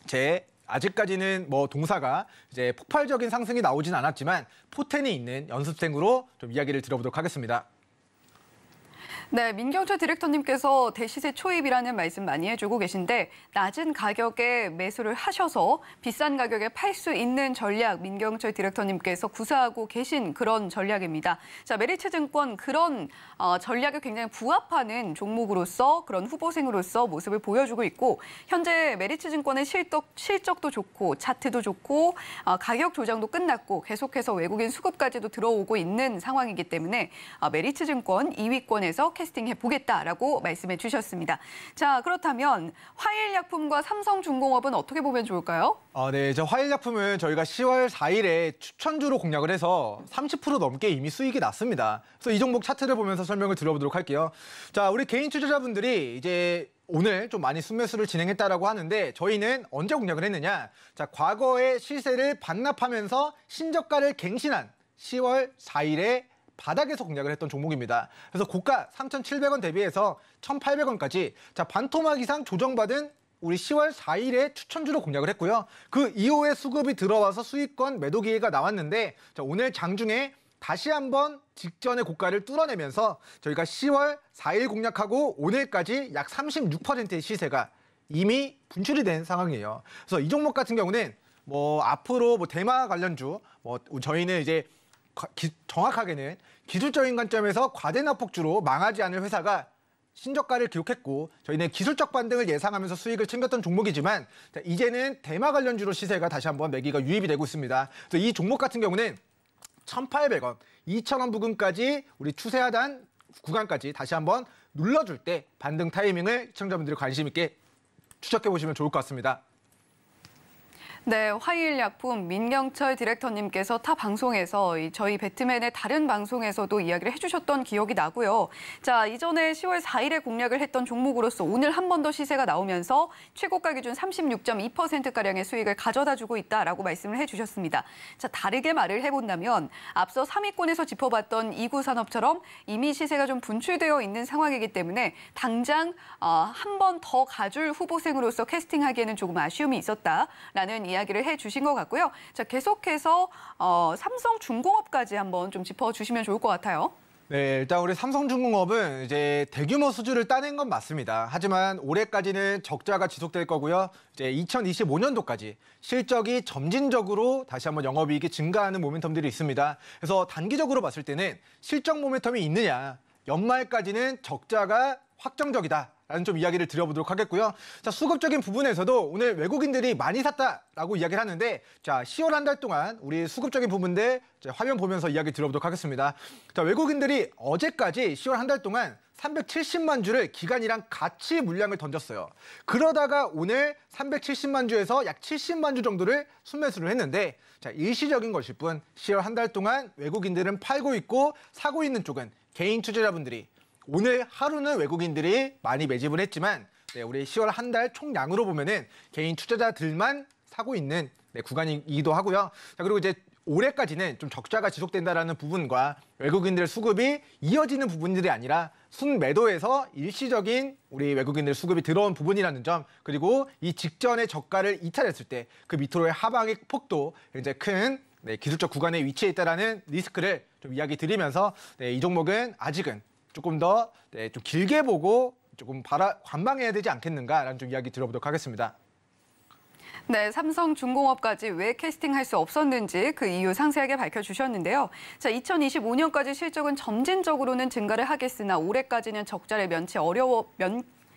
제 아직까지는 뭐 동사가 이제 폭발적인 상승이 나오진 않았지만 포텐이 있는 연습생으로 좀 이야기를 들어보도록 하겠습니다. 네, 민경철 디렉터님께서 대시세 초입이라는 말씀 많이 해주고 계신데 낮은 가격에 매수를 하셔서 비싼 가격에 팔 수 있는 전략 민경철 디렉터님께서 구사하고 계신 그런 전략입니다. 자, 메리츠증권 그런 전략에 굉장히 부합하는 종목으로서 그런 후보생으로서 모습을 보여주고 있고 현재 메리츠증권의 실적도 좋고 차트도 좋고 가격 조정도 끝났고 계속해서 외국인 수급까지도 들어오고 있는 상황이기 때문에 메리츠증권 2위권에서 캐스팅해 보겠다라고 말씀해 주셨습니다. 자, 그렇다면 화일약품과 삼성중공업은 어떻게 보면 좋을까요? 네, 저 화일약품은 저희가 10월 4일에 추천주로 공략을 해서 30% 넘게 이미 수익이 났습니다. 그래서 이 종목 차트를 보면서 설명을 드려보도록 할게요. 자, 우리 개인 투자자분들이 이제 오늘 좀 많이 순매수를 진행했다라고 하는데 저희는 언제 공략을 했느냐? 자, 과거의 시세를 반납하면서 신저가를 갱신한 10월 4일에 바닥에서 공략을 했던 종목입니다. 그래서 고가 3,700원 대비해서 1,800원까지 자, 반토막 이상 조정받은 우리 10월 4일에 추천주로 공략을 했고요. 그 이후에 수급이 들어와서 수익권 매도 기회가 나왔는데 자, 오늘 장중에 다시 한번 직전의 고가를 뚫어내면서 저희가 10월 4일 공략하고 오늘까지 약 36%의 시세가 이미 분출이 된 상황이에요. 그래서 이 종목 같은 경우는 뭐 앞으로 뭐 대마 관련주 뭐 저희는 이제 정확하게는 기술적인 관점에서 과대납폭주로 망하지 않을 회사가 신저가를 기록했고 저희는 기술적 반등을 예상하면서 수익을 챙겼던 종목이지만 이제는 대마 관련주로 시세가 다시 한번 매기가 유입이 되고 있습니다. 그래서 이 종목 같은 경우는 1,800원, 2,000원 부근까지 우리 추세 하단 구간까지 다시 한번 눌러줄 때 반등 타이밍을 시청자분들이 관심 있게 추적해 보시면 좋을 것 같습니다. 네, 화일약품 민경철 디렉터님께서 타 방송에서 저희 배트맨의 다른 방송에서도 이야기를 해주셨던 기억이 나고요. 자, 이전에 10월 4일에 공략을 했던 종목으로서 오늘 한 번 더 시세가 나오면서 최고가 기준 36.2%가량의 수익을 가져다주고 있다라고 말씀을 해주셨습니다. 자, 다르게 말을 해본다면 앞서 3위권에서 짚어봤던 이구산업처럼 이미 시세가 좀 분출되어 있는 상황이기 때문에 당장 한 번 더 가줄 후보생으로서 캐스팅하기에는 조금 아쉬움이 있었다라는 이야기를 해주신 것 같고요. 자, 계속해서 삼성중공업까지 한번 좀 짚어주시면 좋을 것 같아요. 네, 일단 우리 삼성중공업은 이제 대규모 수주를 따낸 건 맞습니다. 하지만 올해까지는 적자가 지속될 거고요. 이제 2025년도까지 실적이 점진적으로 다시 한번 영업이익이 증가하는 모멘텀들이 있습니다. 그래서 단기적으로 봤을 때는 실적 모멘텀이 있느냐, 연말까지는 적자가 확정적이다. 라는 좀 이야기를 드려보도록 하겠고요. 자, 수급적인 부분에서도 오늘 외국인들이 많이 샀다라고 이야기를 하는데 자, 10월 한 달 동안 우리 수급적인 부분들 화면 보면서 이야기 드려보도록 하겠습니다. 자, 외국인들이 어제까지 10월 한 달 동안 370만 주를 기간이랑 같이 물량을 던졌어요. 그러다가 오늘 370만 주에서 약 70만 주 정도를 순매수를 했는데 자, 일시적인 것일 뿐 10월 한 달 동안 외국인들은 팔고 있고 사고 있는 쪽은 개인 투자자분들이 오늘 하루는 외국인들이 많이 매집을 했지만 우리 10월 한 달 총량으로 보면은 개인 투자자들만 사고 있는 구간이기도 하고요. 자, 그리고 이제 올해까지는 좀 적자가 지속된다라는 부분과 외국인들 수급이 이어지는 부분들이 아니라 순매도에서 일시적인 우리 외국인들 수급이 들어온 부분이라는 점, 그리고 이 직전의 저가를 이탈했을 때 그 밑으로의 하방의 폭도 굉장히 큰 기술적 구간에 위치해 있다라는 리스크를 좀 이야기 드리면서 이 종목은 아직은 조금 더 좀 길게 보고 조금 관망해야 되지 않겠는가라는 좀 이야기 들어보도록 하겠습니다. 네, 삼성중공업까지 왜 캐스팅할 수 없었는지 그 이유 상세하게 밝혀주셨는데요. 자, 2025년까지 실적은 점진적으로는 증가를 하겠으나 올해까지는 적자를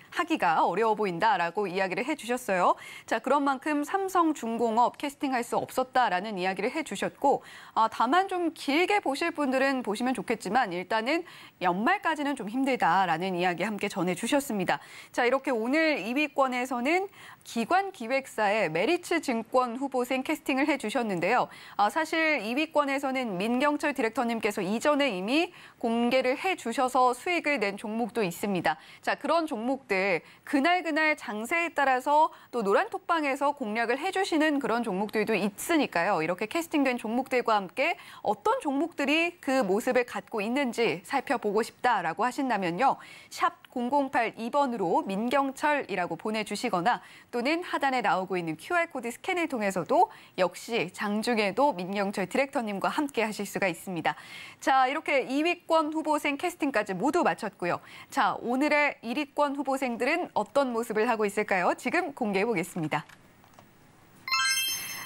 하기가 어려워 보인다라고 이야기를 해주셨어요. 자, 그런 만큼 삼성중공업 캐스팅할 수 없었다라는 이야기를 해주셨고, 다만 좀 길게 보실 분들은 보시면 좋겠지만 일단은 연말까지는 좀 힘들다라는 이야기 함께 전해주셨습니다. 자, 이렇게 오늘 2위권에서는 기관기획사의 메리츠증권 후보생 캐스팅을 해주셨는데요. 사실 2위권에서는 민경철 디렉터님께서 이전에 이미 공개를 해주셔서 수익을 낸 종목도 있습니다. 자, 그런 종목들 그날 장세에 따라서 또 노란톡방에서 공략을 해주시는 그런 종목들도 있으니까요. 이렇게 캐스팅된 종목들과 함께 어떤 종목들이 그 모습을 갖고 있는지 살펴보고 싶다라고 하신다면요. 샵 0082번으로 민경철이라고 보내주시거나 또는 하단에 나오고 있는 QR코드 스캔을 통해서도 역시 장중에도 민경철 디렉터님과 함께 하실 수가 있습니다. 자, 이렇게 2위권 후보생 캐스팅까지 모두 마쳤고요. 자, 오늘의 1위권 후보생들은 어떤 모습을 하고 있을까요? 지금 공개해 보겠습니다.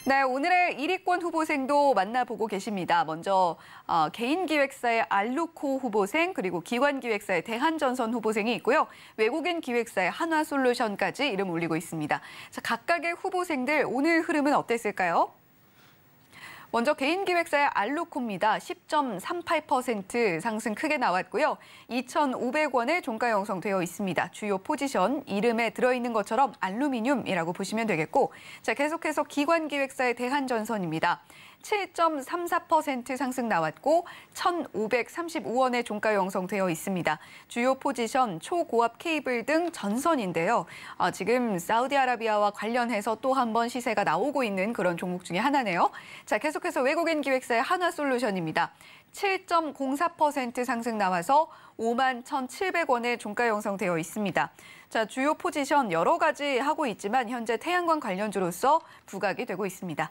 네, 오늘의 1위권 후보생도 만나보고 계십니다. 먼저 개인 기획사의 알루코 후보생, 그리고 기관 기획사의 대한전선 후보생이 있고요. 외국인 기획사의 한화솔루션까지 이름 올리고 있습니다. 자, 각각의 후보생들 오늘 흐름은 어땠을까요? 먼저 개인 기획사의 알루코입니다. 10.38% 상승 크게 나왔고요. 2,500원에 종가 형성되어 있습니다. 주요 포지션 이름에 들어있는 것처럼 알루미늄이라고 보시면 되겠고, 자, 계속해서 기관 기획사의 대한전선입니다. 7.34% 상승 나왔고 1,535원에 종가 형성되어 있습니다. 주요 포지션 초고압 케이블 등 전선인데요. 지금 사우디아라비아와 관련해서 또 한 번 시세가 나오고 있는 그런 종목 중에 하나네요. 자, 계속해서 외국인 기획사의 한화솔루션입니다. 7.04% 상승 나와서 51,700원에 종가 형성되어 있습니다. 자, 주요 포지션 여러 가지 하고 있지만 현재 태양광 관련주로서 부각이 되고 있습니다.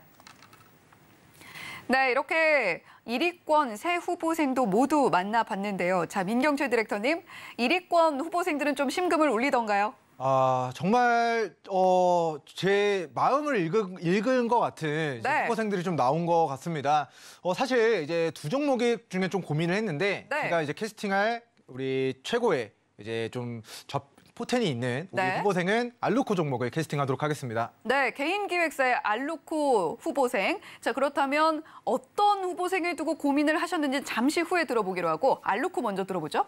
네, 이렇게 1위권 세 후보생도 모두 만나봤는데요. 자, 민경철 디렉터님, 1위권 후보생들은 좀 심금을 울리던가요? 정말 제 마음을 읽은 것 같은 네. 후보생들이 좀 나온 것 같습니다. 사실 이제 두 종목이 중에 좀 고민을 했는데 네. 제가 이제 캐스팅할 우리 최고의 이제 좀 포텐이 있는 우리 네. 후보생은 알루코 종목을 캐스팅하도록 하겠습니다. 네, 개인 기획사의 알루코 후보생. 자, 그렇다면 어떤 후보생을 두고 고민을 하셨는지 잠시 후에 들어보기로 하고 알루코 먼저 들어보죠.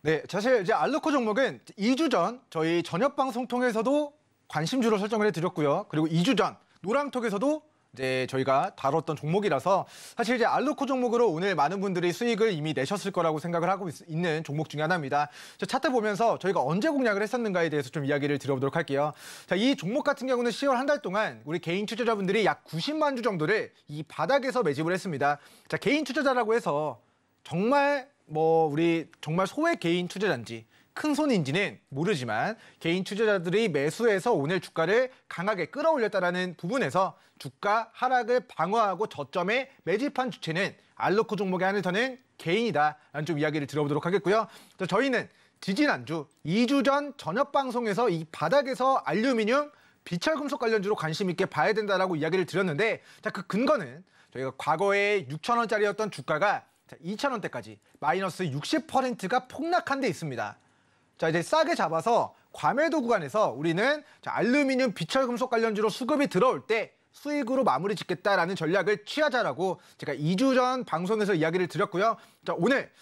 네, 사실 이제 알루코 종목은 2주 전 저희 저녁 방송 통해서도 관심주로 설정을 해드렸고요. 그리고 2주 전 노랑톡에서도 이제 저희가 다뤘던 종목이라서 사실 이제 알루코 종목으로 오늘 많은 분들이 수익을 이미 내셨을 거라고 생각을 하고 있는 종목 중에 하나입니다. 차트 보면서 저희가 언제 공략을 했었는가에 대해서 좀 이야기를 드려보도록 할게요. 자, 이 종목 같은 경우는 10월 한 달 동안 우리 개인 투자자분들이 약 90만 주 정도를 이 바닥에서 매집을 했습니다. 자, 개인 투자자라고 해서 정말 우리 정말 소액 개인 투자자인지 큰 손인지는 모르지만 개인 투자자들이 매수해서 오늘 주가를 강하게 끌어올렸다는 부분에서 주가 하락을 방어하고 저점에 매집한 주체는 알루코 종목에 한해서는 개인이다라는 좀 이야기를 들어보도록 하겠고요. 저희는 지지난주 2주 전 저녁 방송에서 이 바닥에서 알루미늄, 비철금속 관련주로 관심 있게 봐야 된다라고 이야기를 드렸는데, 자, 그 근거는 저희가 과거에 6,000원짜리였던 주가가 2,000원대까지 마이너스 60%가 폭락한 데 있습니다. 자, 이제 싸게 잡아서 과매도 구간에서 우리는 알루미늄, 비철금속 관련주로 수급이 들어올 때 수익으로 마무리 짓겠다라는 전략을 취하자라고 제가 2주 전 방송에서 이야기를 드렸고요. 자, 오늘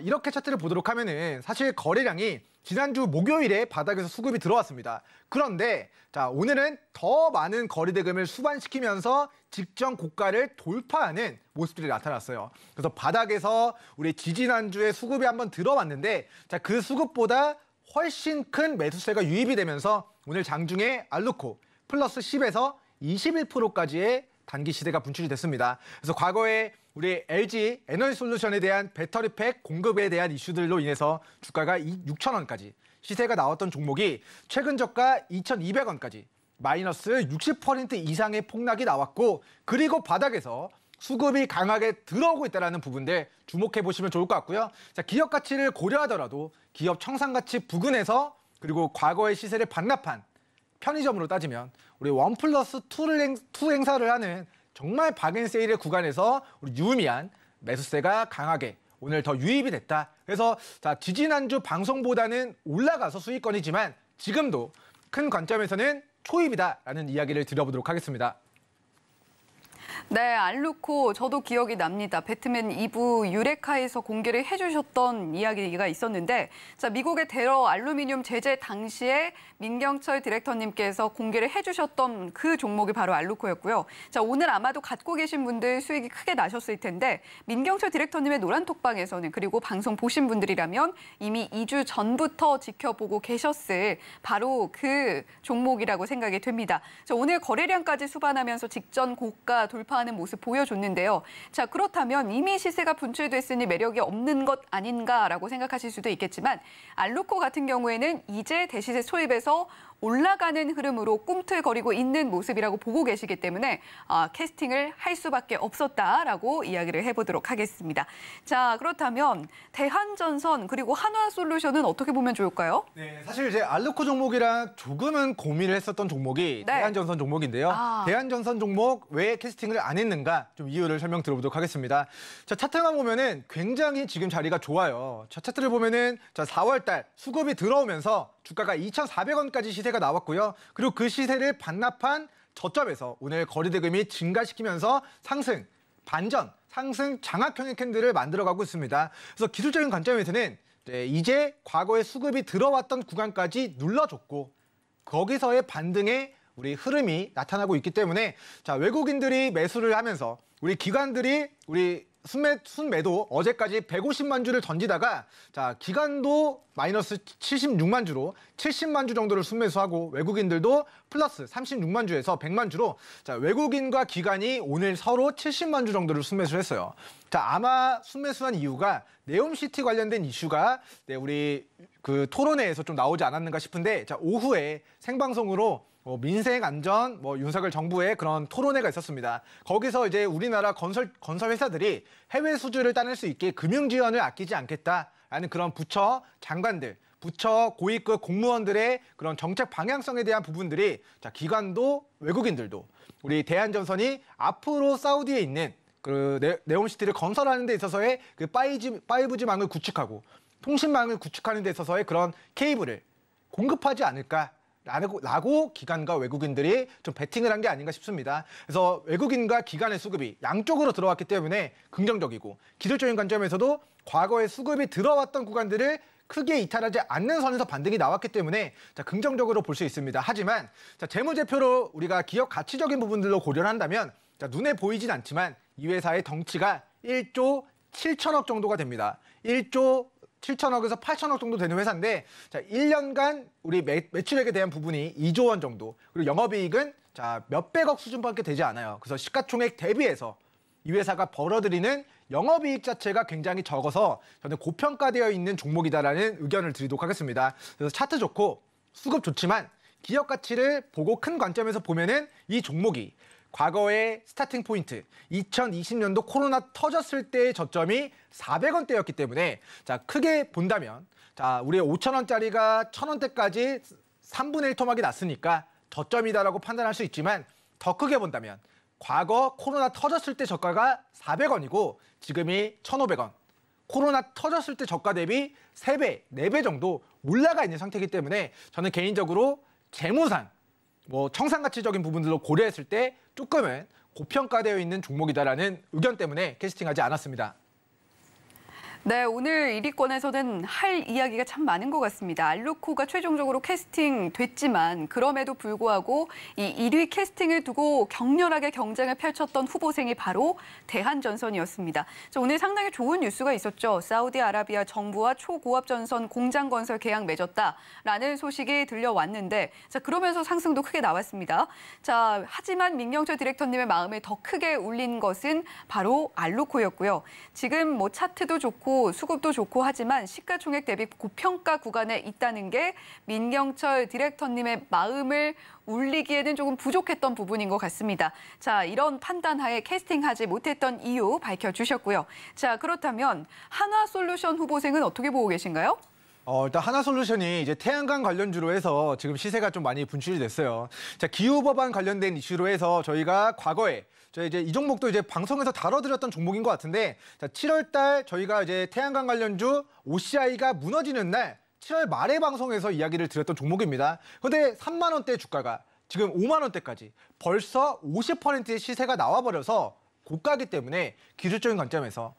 이렇게 차트를 보도록 하면은 사실 거래량이 지난주 목요일에 바닥에서 수급이 들어왔습니다. 그런데 오늘은 더 많은 거래 대금을 수반시키면서 직전 고가를 돌파하는 모습들이 나타났어요. 그래서 바닥에서 우리 지지난주에 수급이 한번 들어왔는데, 그 수급보다 훨씬 큰 매수세가 유입이 되면서 오늘 장중에 알루코 플러스 10에서 21%까지의 단기 시세가 분출이 됐습니다. 그래서 과거에 우리 LG 에너지솔루션에 대한 배터리팩 공급에 대한 이슈들로 인해서 주가가 6,000원까지 시세가 나왔던 종목이 최근 저가 2,200원까지 마이너스 60% 이상의 폭락이 나왔고, 그리고 바닥에서 수급이 강하게 들어오고 있다는 부분들 주목해 보시면 좋을 것 같고요. 자, 기업 가치를 고려하더라도 기업 청산 가치 부근에서 그리고 과거의 시세를 반납한 편의점으로 따지면 우리 1+2 행사를 하는 정말 박앤세일의 구간에서 우리 유의미한 매수세가 강하게 오늘 더 유입이 됐다. 그래서 자, 지지난주 방송보다는 올라가서 수익권이지만 지금도 큰 관점에서는 초입이다라는 이야기를 드려보도록 하겠습니다. 네, 알루코 저도 기억이 납니다. 배트맨 2부 유레카에서 공개를 해주셨던 이야기가 있었는데, 자, 미국의 대러 알루미늄 제재 당시에 민경철 디렉터님께서 공개를 해주셨던 그 종목이 바로 알루코였고요. 자, 오늘 아마도 갖고 계신 분들 수익이 크게 나셨을 텐데, 민경철 디렉터님의 노란톡방에서는, 그리고 방송 보신 분들이라면 이미 2주 전부터 지켜보고 계셨을 바로 그 종목이라고 생각이 됩니다. 자, 오늘 거래량까지 수반하면서 직전 고가 돌파하는 모습 보여줬는데요. 자, 그렇다면 이미 시세가 분출됐으니 매력이 없는 것 아닌가라고 생각하실 수도 있겠지만, 알루코 같은 경우에는 이제 대시세 초입에서 올라가는 흐름으로 꿈틀거리고 있는 모습이라고 보고 계시기 때문에 캐스팅을 할 수밖에 없었다라고 이야기를 해보도록 하겠습니다. 자, 그렇다면 대한전선 그리고 한화솔루션은 어떻게 보면 좋을까요? 네, 사실 이제 알루코 종목이랑 조금은 고민을 했었던 종목이 네. 대한전선 종목인데요. 대한전선 종목 왜 캐스팅을 안 했는가 좀 이유를 설명 드려보도록 하겠습니다. 자, 차트만 보면은 굉장히 지금 자리가 좋아요. 자, 차트를 보면은 자, 4월달 수급이 들어오면서 주가가 2,400원까지 시세가 나왔고요. 그리고 그 시세를 반납한 저점에서 오늘 거래대금이 증가시키면서 상승, 반전, 상승 장악형의 캔들을 만들어가고 있습니다. 그래서 기술적인 관점에서는 이제 과거에 수급이 들어왔던 구간까지 눌러줬고 거기서의 반등의 우리 흐름이 나타나고 있기 때문에 자, 외국인들이 매수를 하면서 우리 기관들이 우리 순매도 어제까지 150만 주를 던지다가 자, 기관도 마이너스 76만 주로 70만 주 정도를 순매수하고 외국인들도 플러스 36만 주에서 100만 주로 자, 외국인과 기관이 오늘 서로 70만 주 정도를 순매수를 했어요. 자, 아마 순매수한 이유가 네옴시티 관련된 이슈가 우리 그 토론회에서 좀 나오지 않았는가 싶은데 자, 오후에 생방송으로 민생 안전, 윤석열 정부의 그런 토론회가 있었습니다. 거기서 이제 우리나라 건설 회사들이 해외 수주를 따낼 수 있게 금융 지원을 아끼지 않겠다라는 그런 부처 장관들, 부처 고위급 공무원들의 그런 정책 방향성에 대한 부분들이 자, 기관도 외국인들도 우리 대한전선이 앞으로 사우디에 있는 그 네옴시티를 건설하는 데 있어서의 그 5G망을 구축하고 통신망을 구축하는 데 있어서의 그런 케이블을 공급하지 않을까? 라고 기관과 외국인들이 좀 베팅을 한 게 아닌가 싶습니다. 그래서 외국인과 기관의 수급이 양쪽으로 들어왔기 때문에 긍정적이고 기술적인 관점에서도 과거에 수급이 들어왔던 구간들을 크게 이탈하지 않는 선에서 반등이 나왔기 때문에 자, 긍정적으로 볼 수 있습니다. 하지만 자, 재무제표로 우리가 기업 가치적인 부분들로 고려를 한다면 자, 눈에 보이진 않지만 이 회사의 덩치가 1조 7천억 정도가 됩니다. 1조 7천억에서 8천억 정도 되는 회사인데 자, 1년간 우리 매출액에 대한 부분이 2조 원 정도, 그리고 영업이익은 자, 몇백억 수준밖에 되지 않아요. 그래서 시가총액 대비해서 이 회사가 벌어들이는 영업이익 자체가 굉장히 적어서 저는 고평가되어 있는 종목이다라는 의견을 드리도록 하겠습니다. 그래서 차트 좋고 수급 좋지만 기업 가치를 보고 큰 관점에서 보면은 이 종목이 과거의 스타팅 포인트 2020년도 코로나 터졌을 때의 저점이 400원대였기 때문에 자, 크게 본다면 자, 우리 5,000원짜리가 1,000원대까지 3분의 1 토막이 났으니까 저점이다라고 판단할 수 있지만 더 크게 본다면 과거 코로나 터졌을 때 저가가 400원이고 지금이 1,500원. 코로나 터졌을 때 저가 대비 3배, 4배 정도 올라가 있는 상태이기 때문에 저는 개인적으로 재무상 청산가치적인 부분들로 고려했을 때 조금은 고평가되어 있는 종목이다라는 의견 때문에 캐스팅하지 않았습니다. 네, 오늘 1위권에서는 할 이야기가 참 많은 것 같습니다. 알루코가 최종적으로 캐스팅 됐지만 그럼에도 불구하고 이 1위 캐스팅을 두고 격렬하게 경쟁을 펼쳤던 후보생이 바로 대한전선이었습니다. 오늘 상당히 좋은 뉴스가 있었죠. 사우디아라비아 정부와 초고압 전선 공장 건설 계약 맺었다라는 소식이 들려왔는데 그러면서 상승도 크게 나왔습니다. 하지만 민경철 디렉터님의 마음을 더 크게 울린 것은 바로 알루코였고요. 지금 차트도 좋고 수급도 좋고 하지만 시가총액 대비 고평가 구간에 있다는 게 민경철 디렉터님의 마음을 울리기에는 조금 부족했던 부분인 것 같습니다. 이런 판단하에 캐스팅하지 못했던 이유 밝혀주셨고요. 그렇다면 한화솔루션 후보생은 어떻게 보고 계신가요? 일단 하나솔루션이 이제 태양광 관련주로 해서 지금 시세가 좀 많이 분출이 됐어요. 기후 법안 관련된 이슈로 해서 저희가 과거에 이제 이 종목도 이제 방송에서 다뤄드렸던 종목인 것 같은데 7월 달 저희가 이제 태양광 관련주 OCI가 무너지는 날 7월 말에 방송에서 이야기를 드렸던 종목입니다. 그런데 3만 원대 주가가 지금 5만 원대까지 벌써 50%의 시세가 나와버려서 고가기 때문에 기술적인 관점에서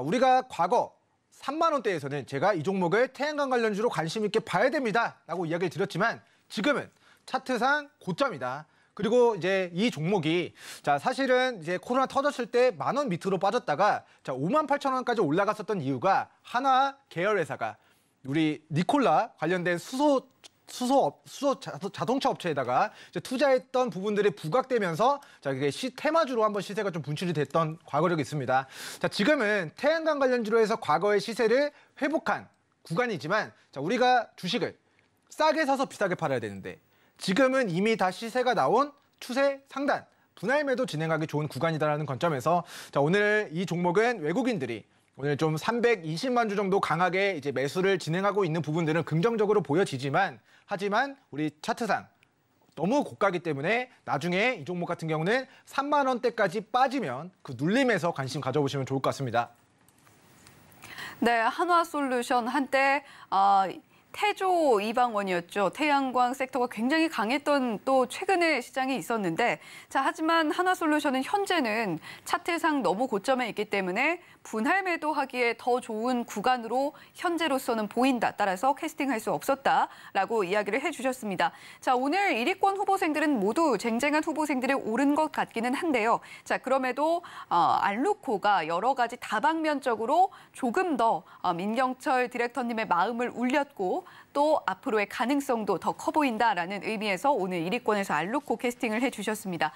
우리가 과거 3만 원대에서는 제가 이 종목을 태양광 관련주로 관심 있게 봐야 됩니다라고 이야기를 드렸지만 지금은 차트상 고점이다. 그리고 이제 이 종목이 사실은 이제 코로나 터졌을 때 10,000원 밑으로 빠졌다가 58,000원까지 올라갔었던 이유가 하나 계열 회사가 우리 니콜라 관련된 수소 자동차 업체에다가 이제 투자했던 부분들이 부각되면서 이게 테마주로 한번 시세가 좀 분출이 됐던 과거력이 있습니다. 지금은 태양광 관련주로 해서 과거의 시세를 회복한 구간이지만 우리가 주식을 싸게 사서 비싸게 팔아야 되는데 지금은 이미 다 시세가 나온 추세 상단, 분할 매도 진행하기 좋은 구간이다라는 관점에서 오늘 이 종목은 외국인들이 오늘 좀 320만 주 정도 강하게 이제 매수를 진행하고 있는 부분들은 긍정적으로 보여지지만 하지만 우리 차트상 너무 고가기 때문에 나중에 이 종목 같은 경우는 3만 원대까지 빠지면 그 눌림에서 관심 가져보시면 좋을 것 같습니다. 네, 한화솔루션 한때 태조 이방원이었죠. 태양광 섹터가 굉장히 강했던 또 최근에 시장이 있었는데 하지만 한화솔루션은 현재는 차트상 너무 고점에 있기 때문에 분할 매도하기에 더 좋은 구간으로 현재로서는 보인다. 따라서 캐스팅할 수 없었다라고 이야기를 해주셨습니다. 오늘 1위권 후보생들은 모두 쟁쟁한 후보생들이 오른 것 같기는 한데요. 그럼에도 알루코가 여러 가지 다방면적으로 조금 더 민경철 디렉터님의 마음을 울렸고 또 앞으로의 가능성도 더 커 보인다라는 의미에서 오늘 1위권에서 알루코 캐스팅을 해주셨습니다.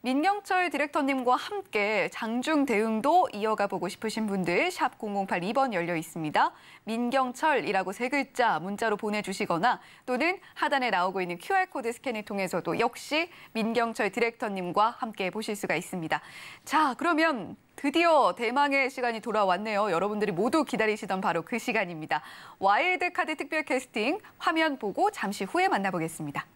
민경철 디렉터님과 함께 장중 대응도 이어가 보고 싶으신 분들 샵 0082번 열려 있습니다. 민경철이라고 3글자 문자로 보내주시거나 또는 하단에 나오고 있는 QR코드 스캔을 통해서도 역시 민경철 디렉터님과 함께 보실 수가 있습니다. 그러면 드디어 대망의 시간이 돌아왔네요. 여러분들이 모두 기다리시던 바로 그 시간입니다. 와일드카드 특별 캐스팅 화면 보고 잠시 후에 만나보겠습니다.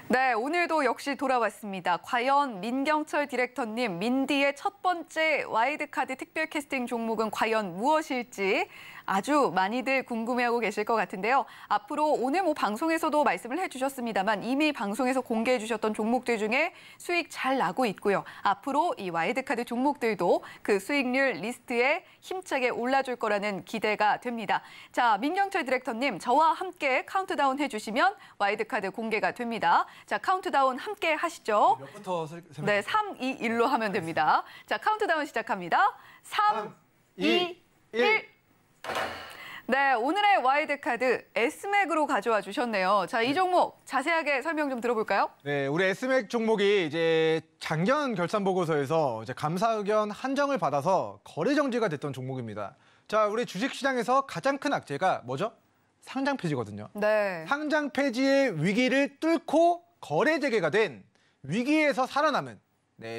네, 오늘도 역시 돌아왔습니다. 과연 민경철 디렉터님, 민디의 첫 번째 와일드카드 특별 캐스팅 종목은 과연 무엇일지 아주 많이들 궁금해하고 계실 것 같은데요. 앞으로 오늘 방송에서도 말씀을 해주셨습니다만 이미 방송에서 공개해 주셨던 종목들 중에 수익 잘 나고 있고요. 앞으로 이 와일드카드 종목들도 그 수익률 리스트에 힘차게 올라줄 거라는 기대가 됩니다. 민경철 디렉터님, 저와 함께 카운트다운 해주시면 와일드카드 공개가 됩니다. 카운트다운 함께 하시죠. 몇부터 네, 3, 2, 1로 하면 됩니다. 카운트다운 시작합니다. 3, 2, 1. 네, 오늘의 와일드카드 S맥으로 가져와 주셨네요. 이 종목 자세하게 설명 좀 들어볼까요? 네, 우리 S맥 종목이 이제 작년 결산 보고서에서 이제 감사 의견 한정을 받아서 거래 정지가 됐던 종목입니다. 우리 주식시장에서 가장 큰 악재가 뭐죠? 상장 폐지거든요. 네. 상장 폐지의 위기를 뚫고 거래 재개가 된 위기에서 살아남은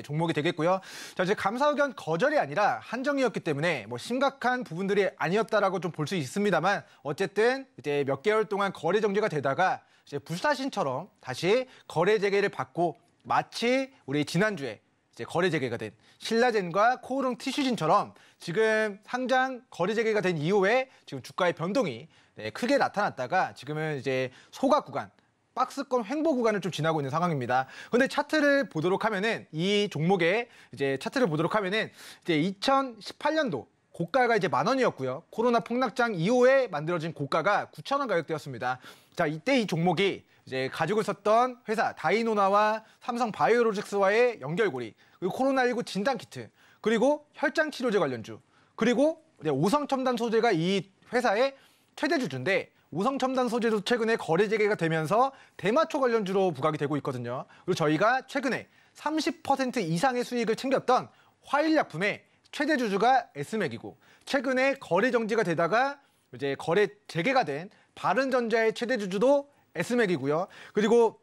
종목이 되겠고요. 이제 감사 의견 거절이 아니라 한정이었기 때문에 심각한 부분들이 아니었다라고 좀 볼 수 있습니다만 어쨌든 이제 몇 개월 동안 거래 정지가 되다가 이제 불사신처럼 다시 거래 재개를 받고 마치 우리 지난주에 이제 거래 재개가 된 신라젠과 코오롱 티슈진처럼 지금 상장 거래 재개가 된 이후에 지금 주가의 변동이 크게 나타났다가 지금은 이제 소각 구간 박스권 횡보 구간을 좀 지나고 있는 상황입니다. 근데 차트를 보도록 하면은 이 종목의 이제 차트를 보도록 하면은 이제 2018년도 고가가 이제 10,000원이었고요. 코로나 폭락장 이후에 만들어진 고가가 9,000원 가격대였습니다. 자, 이때 이 종목이 이제 가지고 있었던 회사 다이노나와 삼성 바이오로직스와의 연결고리, 그리고 코로나19 진단키트, 그리고 혈장치료제 관련주, 그리고 오성첨단 소재가 이 회사의 최대 주주인데 오성첨단 소재도 최근에 거래 재개가 되면서 대마초 관련주로 부각이 되고 있거든요. 그리고 저희가 최근에 30% 이상의 수익을 챙겼던 화일약품의 최대 주주가 S맥이고 최근에 거래 정지가 되다가 이제 거래 재개가 된 바른전자의 최대 주주도 S맥이고요. 그리고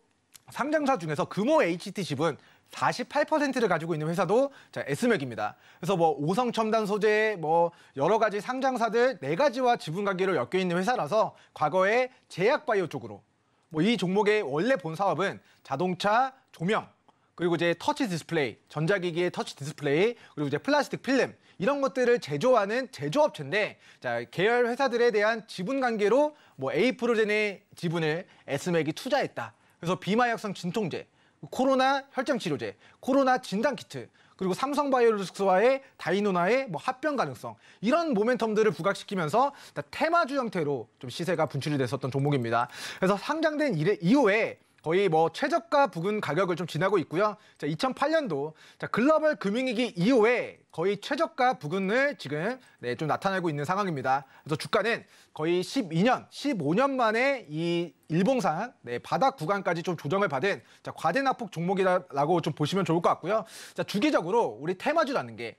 상장사 중에서 금호 HT 지분 48%를 가지고 있는 회사도 S맥입니다. 그래서 뭐 오성첨단 소재, 뭐 여러 가지 상장사들 4가지와 지분 관계로 엮여 있는 회사라서 과거에 제약바이오 쪽으로 뭐 이 종목의 원래 본 사업은 자동차 조명, 그리고 이제 터치 디스플레이, 전자기기의 터치 디스플레이, 그리고 이제 플라스틱 필름 이런 것들을 제조하는 제조업체인데, 자, 계열 회사들에 대한 지분 관계로 뭐 에이프로젠의 지분을 S맥이 투자했다. 그래서 비마약성 진통제, 코로나 혈장 치료제, 코로나 진단 키트, 그리고 삼성바이오로직스와의 다이노나의 뭐 합병 가능성, 이런 모멘텀들을 부각시키면서 테마주 형태로 좀 시세가 분출이 됐었던 종목입니다. 그래서 상장된 이후에 거의 뭐 최저가 부근 가격을 좀 지나고 있고요. 자, 2008년도 글로벌 금융위기 이후에 거의 최저가 부근을 지금 좀 나타내고 있는 상황입니다. 그래서 주가는 거의 15년 만에 이 일봉상 바닥 구간까지 좀 조정을 받은 과대납폭 종목이라고 좀 보시면 좋을 것 같고요. 자, 주기적으로 우리 테마주라는 게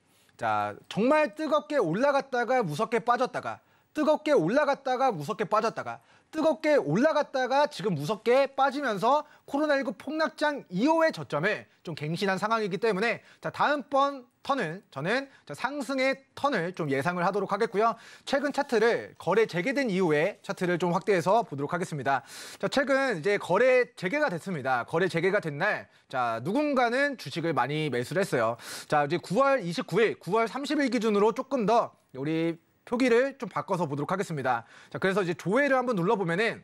정말 뜨겁게 올라갔다가 무섭게 빠졌다가, 뜨겁게 올라갔다가 무섭게 빠졌다가, 뜨겁게 올라갔다가 지금 무섭게 빠지면서 코로나19 폭락장 이후의 저점을 좀 갱신한 상황이기 때문에 다음번 턴은 저는 상승의 턴을 좀 예상을 하도록 하겠고요. 최근 차트를 거래 재개된 이후에 차트를 좀 확대해서 보도록 하겠습니다. 자, 최근 이제 거래 재개가 됐습니다. 거래 재개가 된 날, 누군가는 주식을 많이 매수를 했어요. 자, 이제 9월 29일, 9월 30일 기준으로 조금 더 우리 표기를 좀 바꿔서 보도록 하겠습니다. 자, 그래서 이제 조회를 한번 눌러보면은,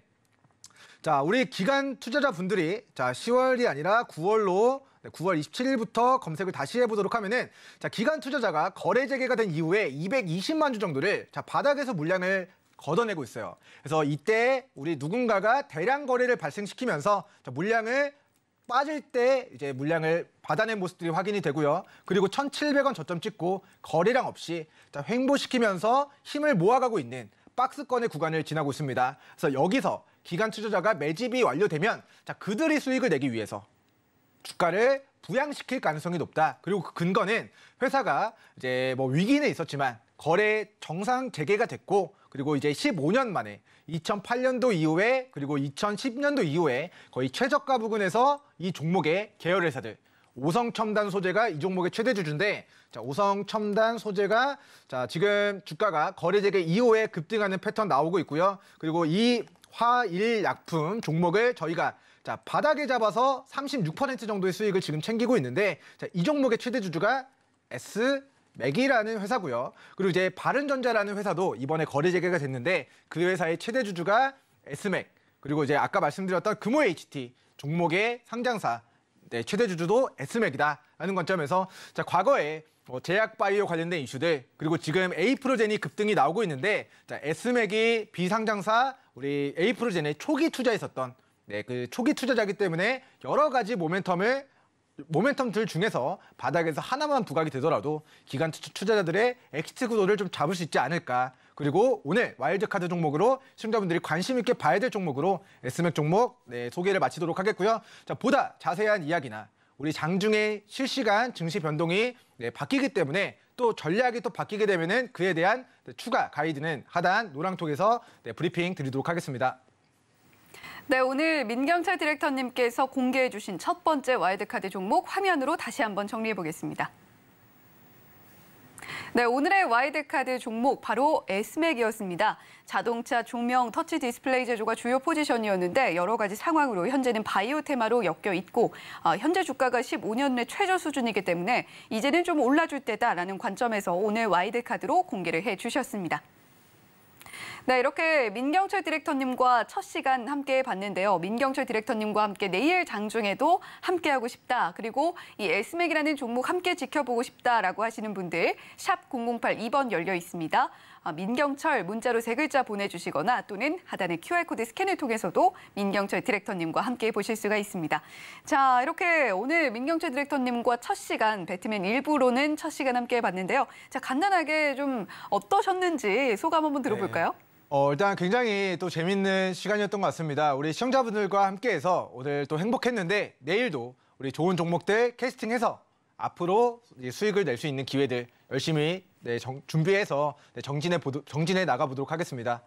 자, 우리 기관 투자자분들이 10월이 아니라 9월 27일부터 검색을 다시 해보도록 하면은, 기관 투자자가 거래 재개가 된 이후에 220만 주 정도를 바닥에서 물량을 걷어내고 있어요. 그래서 이때 우리 누군가가 대량 거래를 발생시키면서 물량을 빠질 때 이제 물량을 받아낸 모습들이 확인이 되고요. 그리고 1,700원 저점 찍고 거래량 없이 횡보시키면서 힘을 모아가고 있는 박스권의 구간을 지나고 있습니다. 그래서 여기서 기관 투자자가 매집이 완료되면 그들이 수익을 내기 위해서 주가를 부양시킬 가능성이 높다. 그리고 그 근거는 회사가 이제 뭐 위기는 있었지만 거래 정상 재개가 됐고, 그리고 이제 15년 만에 2008년도 이후에, 그리고 2010년도 이후에 거의 최저가 부근에서 이 종목의 계열 회사들, 오성첨단 소재가 이 종목의 최대 주주인데, 오성첨단 소재가 지금 주가가 거래 재개 이후에 급등하는 패턴 나오고 있고요. 그리고 이 화일약품 종목을 저희가 바닥에 잡아서 36% 정도의 수익을 지금 챙기고 있는데, 이 종목의 최대 주주가 S맥이라는 회사고요. 그리고 이제 바른전자라는 회사도 이번에 거래 재개가 됐는데 그 회사의 최대 주주가 S맥, 그리고 이제 아까 말씀드렸던 금호 HT 종목의 상장사 최대 주주도 S맥이다라는 관점에서 과거에 제약바이오 관련된 이슈들, 그리고 지금 에이프로젠이 급등이 나오고 있는데, S맥이 비상장사 우리 에이프로젠에 초기 투자했었던 그 초기 투자자이기 때문에 여러 가지 모멘텀들 중에서 바닥에서 하나만 부각이 되더라도 기관 투자자들의 엑시트 구도를 좀 잡을 수 있지 않을까. 그리고 오늘 와일드카드 종목으로 시청자분들이 관심 있게 봐야 될 종목으로 S맥 종목 소개를 마치도록 하겠고요. 보다 자세한 이야기나 우리 장중에 실시간 증시 변동이 바뀌기 때문에 또 전략이 또 바뀌게 되면은 그에 대한 추가 가이드는 하단 노랑톡에서 브리핑 드리도록 하겠습니다. 네, 오늘 민경철 디렉터님께서 공개해 주신 첫 번째 와일드카드 종목 화면으로 다시 한번 정리해 보겠습니다. 네, 오늘의 와일드카드 종목 바로 S맥이었습니다. 자동차, 조명, 터치 디스플레이 제조가 주요 포지션이었는데 여러 가지 상황으로 현재는 바이오 테마로 엮여 있고 현재 주가가 15년 내 최저 수준이기 때문에 이제는 좀 올라줄 때다라는 관점에서 오늘 와일드카드로 공개를 해 주셨습니다. 네, 이렇게 민경철 디렉터님과 첫 시간 함께 봤는데요. 민경철 디렉터님과 함께 내일 장중에도 함께하고 싶다. 그리고 이 S맥이라는 종목 함께 지켜보고 싶다라고 하시는 분들 샵 008 2번 열려 있습니다. 민경철 문자로 3글자 보내주시거나 또는 하단의 QR코드 스캔을 통해서도 민경철 디렉터님과 함께 보실 수가 있습니다. 자, 이렇게 오늘 민경철 디렉터님과 첫 시간, 배트맨 1부로는 첫 시간 함께 봤는데요. 자, 간단하게 좀 어떠셨는지 소감 한번 들어볼까요? 일단 굉장히 또 재밌는 시간이었던 것 같습니다. 우리 시청자분들과 함께해서 오늘 또 행복했는데 내일도 우리 좋은 종목들 캐스팅해서 앞으로 수익을 낼 수 있는 기회들 열심히 준비해서 정진해 나가보도록 하겠습니다.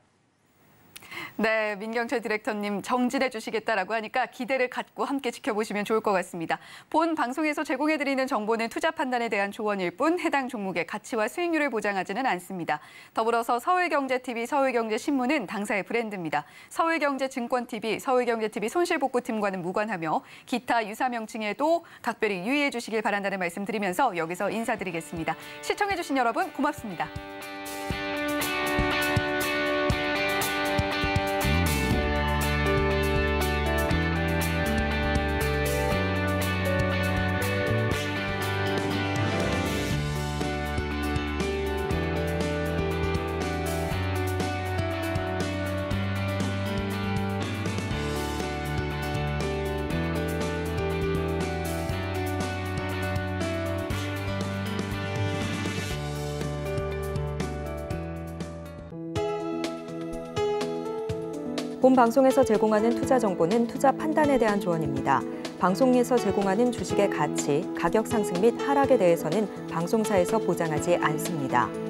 네, 민경철 디렉터님 정진해 주시겠다라고 하니까 기대를 갖고 함께 지켜보시면 좋을 것 같습니다. 본 방송에서 제공해드리는 정보는 투자 판단에 대한 조언일 뿐 해당 종목의 가치와 수익률을 보장하지는 않습니다. 더불어서 서울경제TV, 서울경제신문은 당사의 브랜드입니다. 서울경제증권TV, 서울경제TV 손실복구팀과는 무관하며 기타 유사 명칭에도 각별히 유의해 주시길 바란다는 말씀 드리면서 여기서 인사드리겠습니다. 시청해 주신 여러분 고맙습니다. 본 방송에서 제공하는 투자 정보는 투자 판단에 대한 조언입니다. 방송에서 제공하는 주식의 가치, 가격 상승 및 하락에 대해서는 방송사에서 보장하지 않습니다.